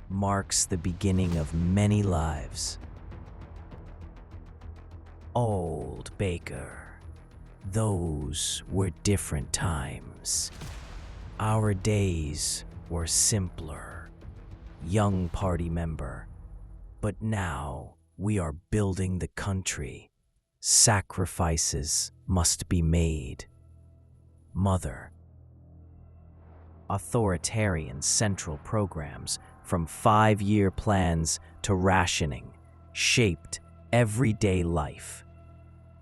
S1: marks the beginning of many lives. Old Baker, those were different times. Our days were simpler. Young party member, but now we are building the country. Sacrifices must be made. Mother. Authoritarian central programs, from 5-year plans to rationing, shaped everyday life.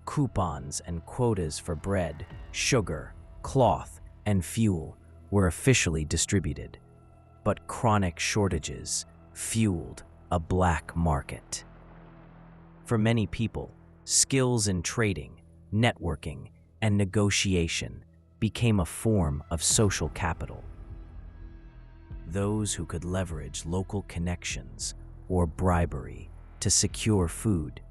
S1: Coupons and quotas for bread, sugar, cloth, and fuel were officially distributed, but chronic shortages fueled a black market. For many people, skills in trading, networking, and negotiation became a form of social capital. Those who could leverage local connections or bribery to secure food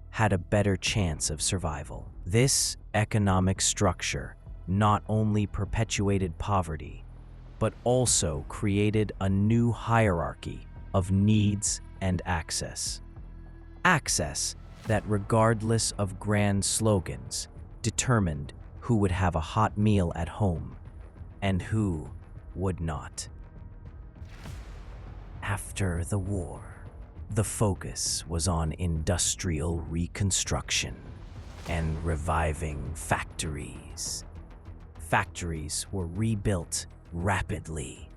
S1: had a better chance of survival. This economic structure not only perpetuated poverty, but also created a new hierarchy of needs and access. Access that, regardless of grand slogans, determined who would have a hot meal at home and who would not. After the war, the focus was on industrial reconstruction and reviving factories. Factories were rebuilt rapidly,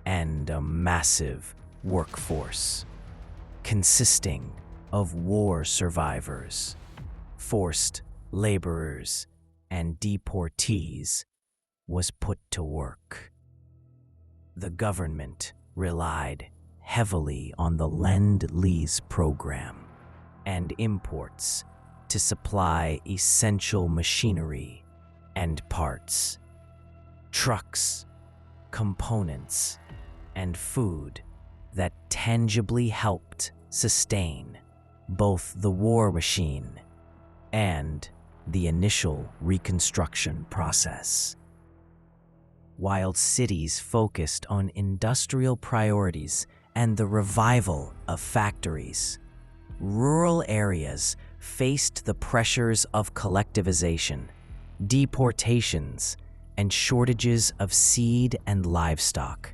S1: and a massive workforce consisting of war survivors, forced laborers, and deportees was put to work. The government relied heavily on the Lend-Lease program and imports to supply essential machinery and parts, trucks, components, and food that tangibly helped sustain both the war machine and the initial reconstruction process. While cities focused on industrial priorities and the revival of factories, rural areas faced the pressures of collectivization, deportations, and shortages of seed and livestock.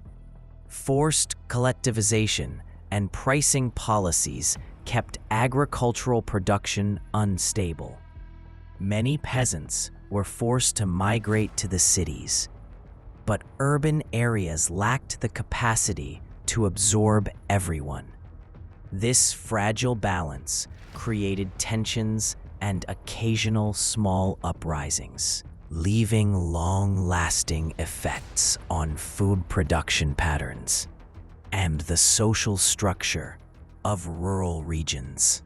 S1: Forced collectivization and pricing policies kept agricultural production unstable. Many peasants were forced to migrate to the cities, but urban areas lacked the capacity to absorb everyone. This fragile balance created tensions and occasional small uprisings, leaving long-lasting effects on food production patterns and the social structure of rural regions.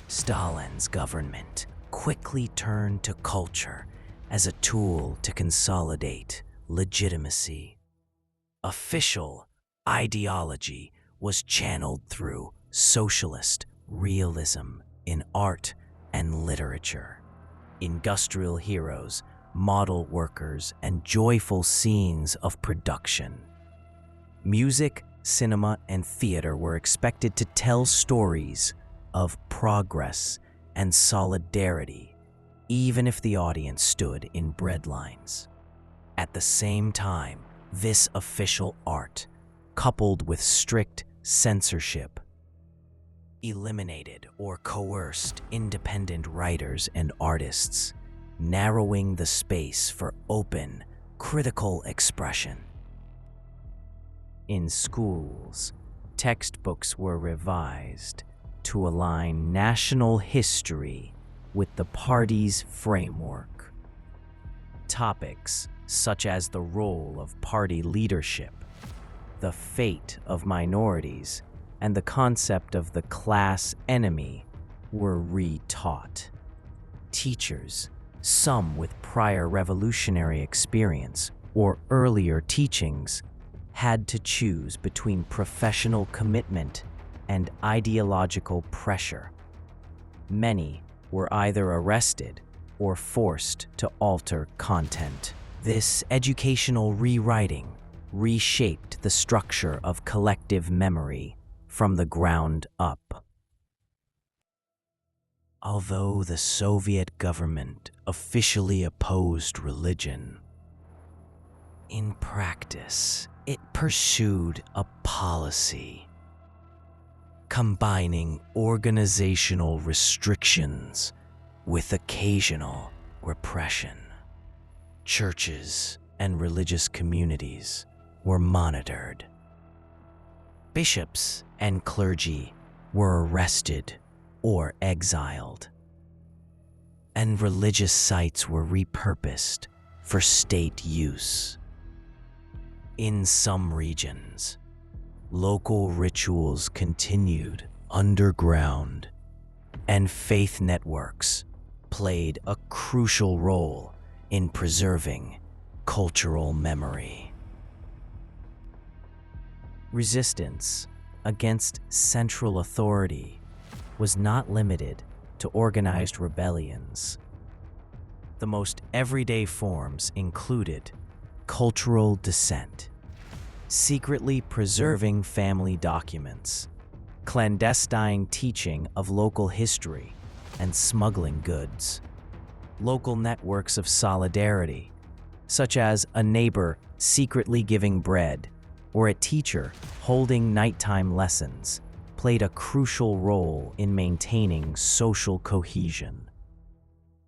S1: Stalin's government quickly turned to culture as a tool to consolidate legitimacy. Official ideology was channeled through socialist realism in art and literature. Industrial heroes, model workers, and joyful scenes of production. Music, cinema, and theater were expected to tell stories of progress and solidarity, even if the audience stood in breadlines. At the same time, this official art, coupled with strict censorship, eliminated or coerced independent writers and artists, narrowing the space for open, critical expression. In schools, textbooks were revised to align national history with the party's framework. Topics such as the role of party leadership, the fate of minorities, and the concept of the class enemy were retaught. Teachers, some with prior revolutionary experience or earlier teachings, had to choose between professional commitment and ideological pressure. Many were either arrested or forced to alter content. This educational rewriting reshaped the structure of collective memory from the ground up. Although the Soviet government officially opposed religion, in practice, it pursued a policy combining organizational restrictions with occasional repression. Churches and religious communities were monitored. Bishops and clergy were arrested or exiled, and religious sites were repurposed for state use. In some regions, local rituals continued underground, and faith networks played a crucial role in preserving cultural memory. Resistance against central authority was not limited to organized rebellions. The most everyday forms included cultural dissent, secretly preserving family documents, clandestine teaching of local history, and smuggling goods. Local networks of solidarity, such as a neighbor secretly giving bread or a teacher holding nighttime lessons, played a crucial role in maintaining social cohesion.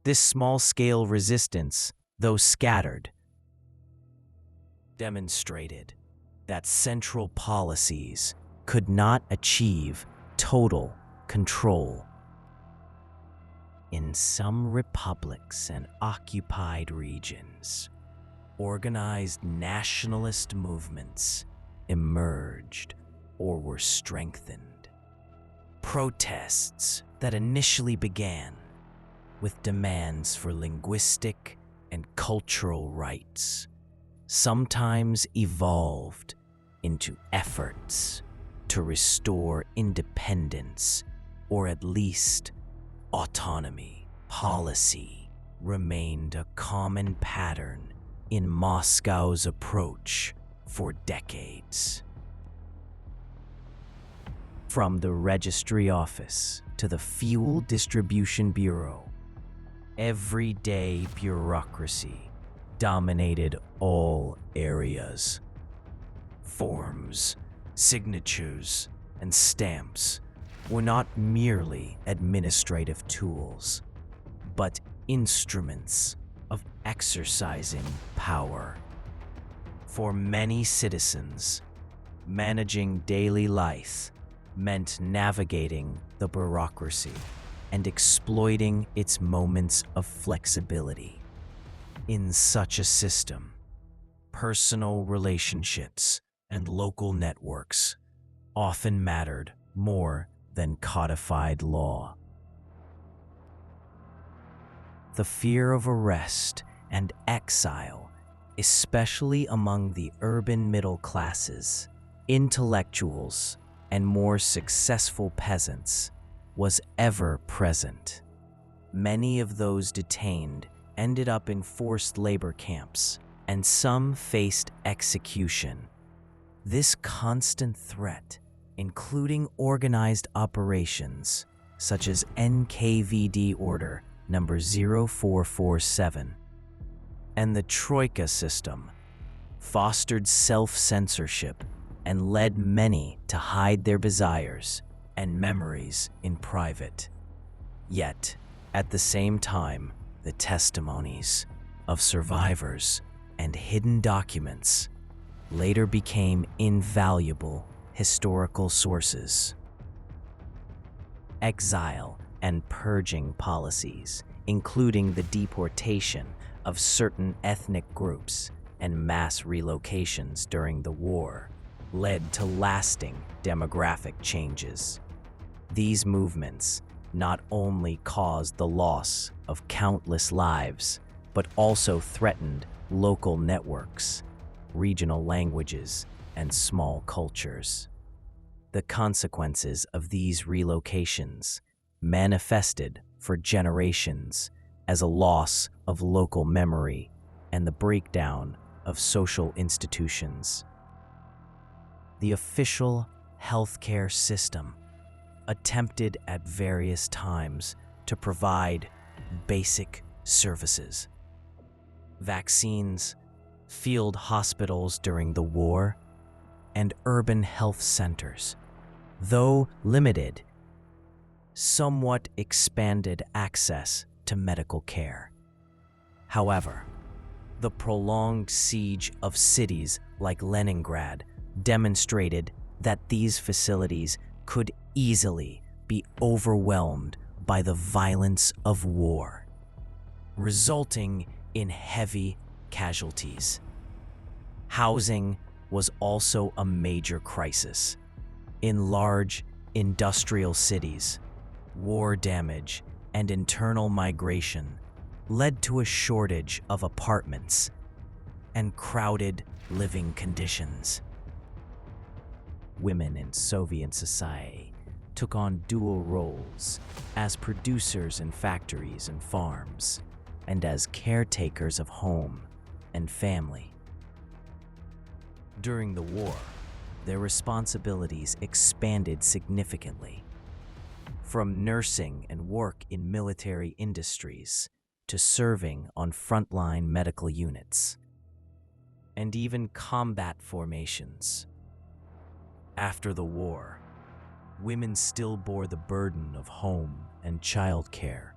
S1: This small-scale resistance, though scattered, demonstrated that central policies could not achieve total control. In some republics and occupied regions, organized nationalist movements emerged or were strengthened. Protests that initially began with demands for linguistic and cultural rights sometimes evolved into efforts to restore independence or at least autonomy. Policy remained a common pattern in Moscow's approach for decades. From the registry office to the fuel distribution bureau, everyday bureaucracy dominated all areas. Forms, signatures, and stamps were not merely administrative tools, but instruments of exercising power. For many citizens, managing daily life meant navigating the bureaucracy and exploiting its moments of flexibility. In such a system, personal relationships and local networks often mattered more than codified law. the fear of arrest and exile, especially among the urban middle classes, intellectuals, and more successful peasants, was ever present. Many of those detained ended up in forced labor camps, and some faced execution. This constant threat, including organized operations such as NKVD Order number 0447, and the Troika system, fostered self-censorship and led many to hide their desires and memories in private. Yet, at the same time, the testimonies of survivors and hidden documents later became invaluable historical sources. Exile and purging policies, including the deportation of certain ethnic groups and mass relocations during the war, led to lasting demographic changes. These movements not only caused the loss of countless lives, but also threatened local networks, regional languages, and small cultures. The consequences of these relocations manifested for generations as a loss of local memory and the breakdown of social institutions. The official healthcare system attempted at various times to provide basic services. Vaccines, field hospitals during the war, and urban health centers, though limited, somewhat expanded access to medical care. However, the prolonged siege of cities like Leningrad demonstrated that these facilities could easily be overwhelmed by the violence of war, resulting in heavy casualties. Housing was also a major crisis. In large industrial cities, war damage and internal migration led to a shortage of apartments and crowded living conditions. Women in Soviet society took on dual roles as producers in factories and farms, and as caretakers of home and family. During the war, their responsibilities expanded significantly, from nursing and work in military industries to serving on frontline medical units, and even combat formations. After the war, women still bore the burden of home and childcare,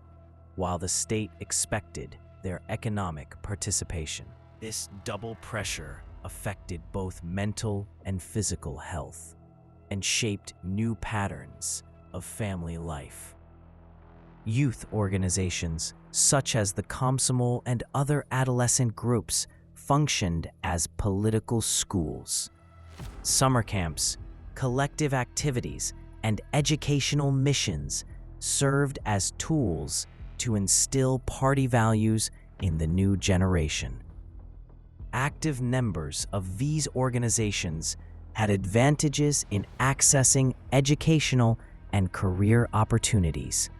S1: while the state expected their economic participation. This double pressure affected both mental and physical health and shaped new patterns of family life. Youth organizations such as the Komsomol and other adolescent groups functioned as political schools. Summer camps, collective activities, and educational missions served as tools to instill party values in the new generation. Active members of these organizations had advantages in accessing educational and career opportunities,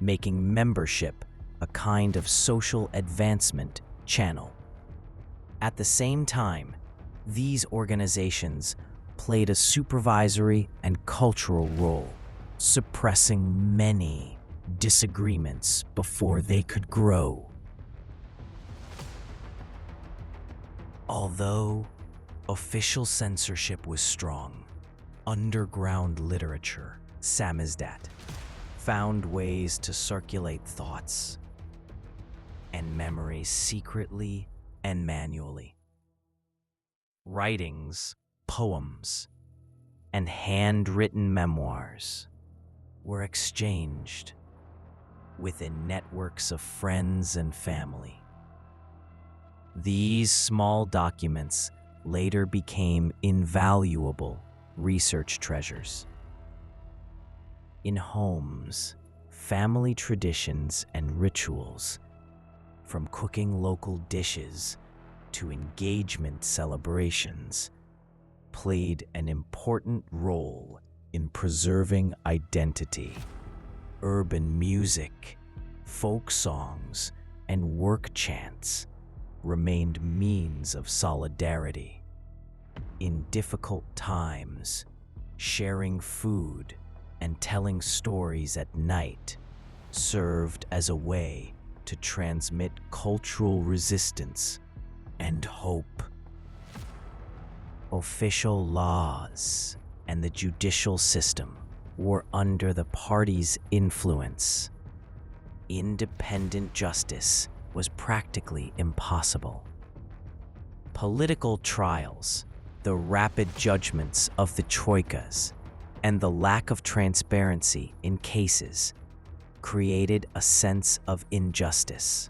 S1: making membership a kind of social advancement channel. At the same time, these organizations played a supervisory and cultural role, suppressing many disagreements before they could grow. Although official censorship was strong, underground literature, samizdat, found ways to circulate thoughts and memories secretly and manually. Writings, poems, and handwritten memoirs were exchanged within networks of friends and family. These small documents later became invaluable research treasures. In homes, family traditions and rituals from cooking local dishes to engagement celebrations, played an important role in preserving identity. Urban music, folk songs, and work chants remained means of solidarity. In difficult times, sharing food and telling stories at night served as a way to transmit cultural resistance and hope. Official laws and the judicial system were under the party's influence. Independent justice was practically impossible. Political trials, the rapid judgments of the troikas, and the lack of transparency in cases created a sense of injustice.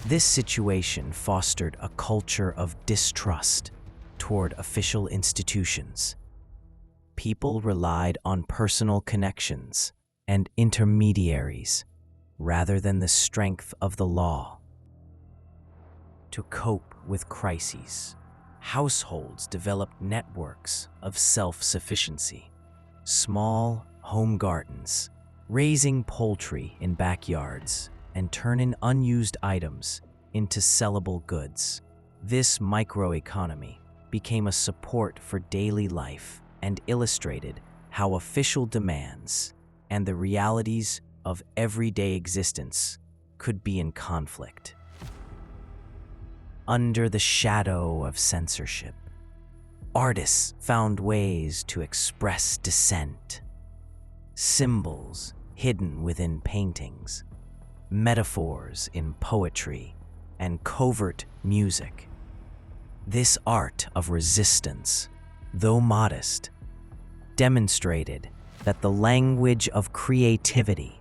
S1: This situation fostered a culture of distrust toward official institutions. People relied on personal connections and intermediaries rather than the strength of the law. To cope with crises, households developed networks of self-sufficiency. Small home gardens, raising poultry in backyards, and turning unused items into sellable goods. This microeconomy became a support for daily life and illustrated how official demands and the realities of everyday existence could be in conflict. Under the shadow of censorship, artists found ways to express dissent. Symbols hidden within paintings, metaphors in poetry, and covert music. This art of resistance, though modest, demonstrated that the language of creativity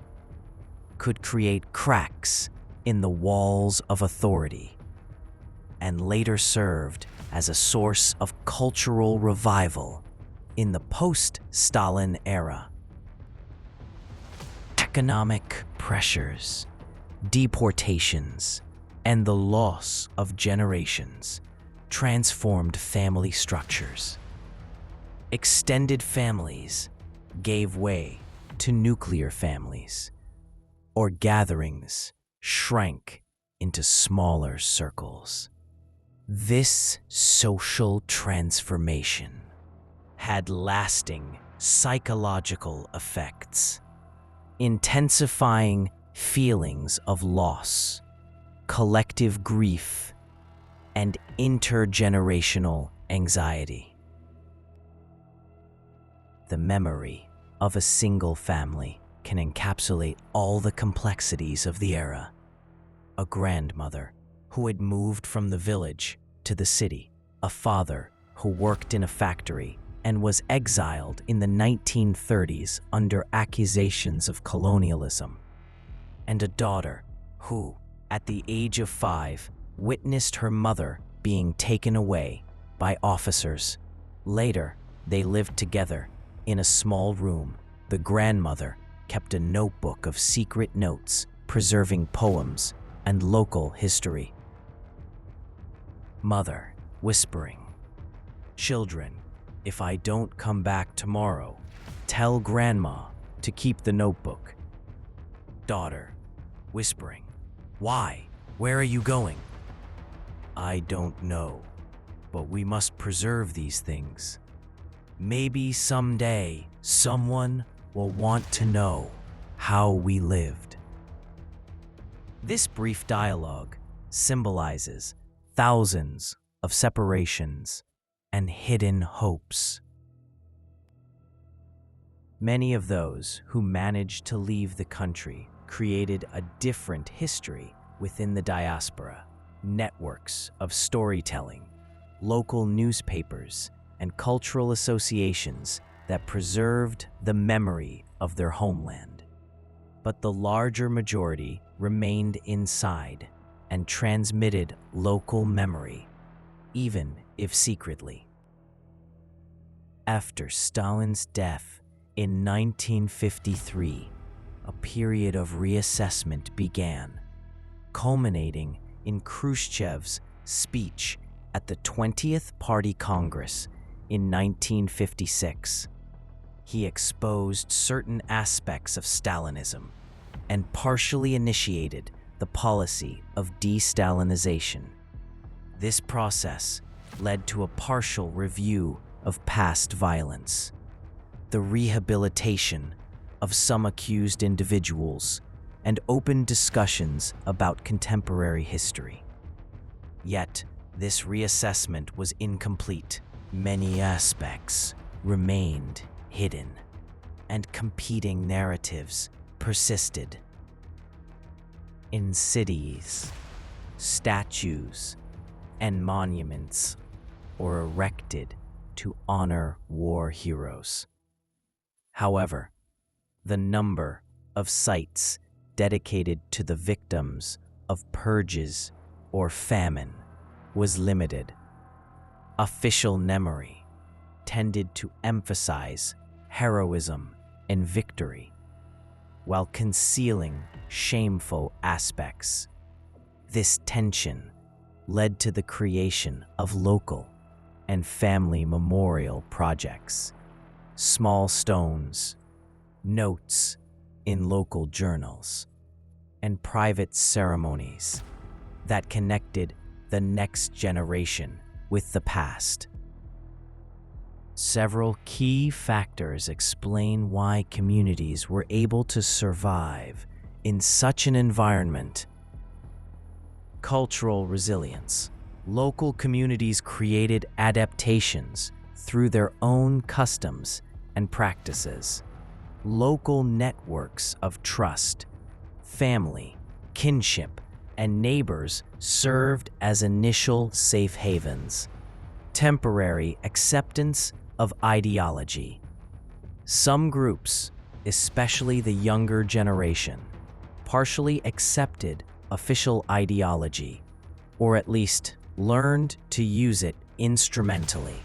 S1: could create cracks in the walls of authority, and later served as a source of cultural revival in the post-Stalin era. Economic pressures, deportations, and the loss of generations transformed family structures. Extended families gave way to nuclear families, or gatherings shrank into smaller circles. This social transformation had lasting psychological effects, intensifying feelings of loss, collective grief, and intergenerational anxiety. The memory of a single family can encapsulate all the complexities of the era. A grandmother who had moved from the village to the city, a father who worked in a factory and was exiled in the 1930s under accusations of colonialism, and a daughter who, at the age of 5, witnessed her mother being taken away by officers. Later, they lived together in a small room. The grandmother kept a notebook of secret notes, preserving poems and local history. Mother, whispering, "Children, if I don't come back tomorrow, tell Grandma to keep the notebook." Daughter, whispering, "Why? Where are you going?" "I don't know, but we must preserve these things. Maybe someday someone will want to know how we lived." This brief dialogue symbolizes thousands of separations and hidden hopes. Many of those who managed to leave the country created a different history within the diaspora. Networks of storytelling, local newspapers, and cultural associations that preserved the memory of their homeland. But the larger majority remained inside and transmitted local memory, even if secretly. After Stalin's death in 1953, a period of reassessment began, culminating in Khrushchev's speech at the 20th Party Congress in 1956. He exposed certain aspects of Stalinism and partially initiated the policy of de-Stalinization. This process led to a partial review of past violence, the rehabilitation of some accused individuals, and open discussions about contemporary history. Yet, this reassessment was incomplete. Many aspects remained hidden, and competing narratives persisted. In cities, statues and monuments were erected to honor war heroes. However, the number of sites dedicated to the victims of purges or famine was limited. Official memory tended to emphasize heroism and victory, while concealing shameful aspects. This tension led to the creation of local and family memorial projects, small stones, notes in local journals, and private ceremonies that connected the next generation with the past. Several key factors explain why communities were able to survive in such an environment. Cultural resilience. Local communities created adaptations through their own customs and practices. Local networks of trust, family, kinship, and neighbors served as initial safe havens. Temporary acceptance of ideology. Some groups, especially the younger generation, partially accepted official ideology, or at least learned to use it instrumentally.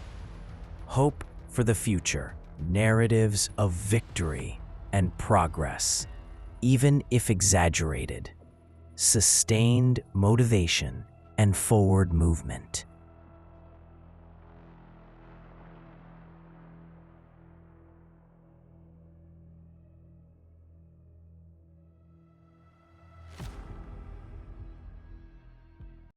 S1: Hope for the future. Narratives of victory and progress, even if exaggerated, sustained motivation and forward movement.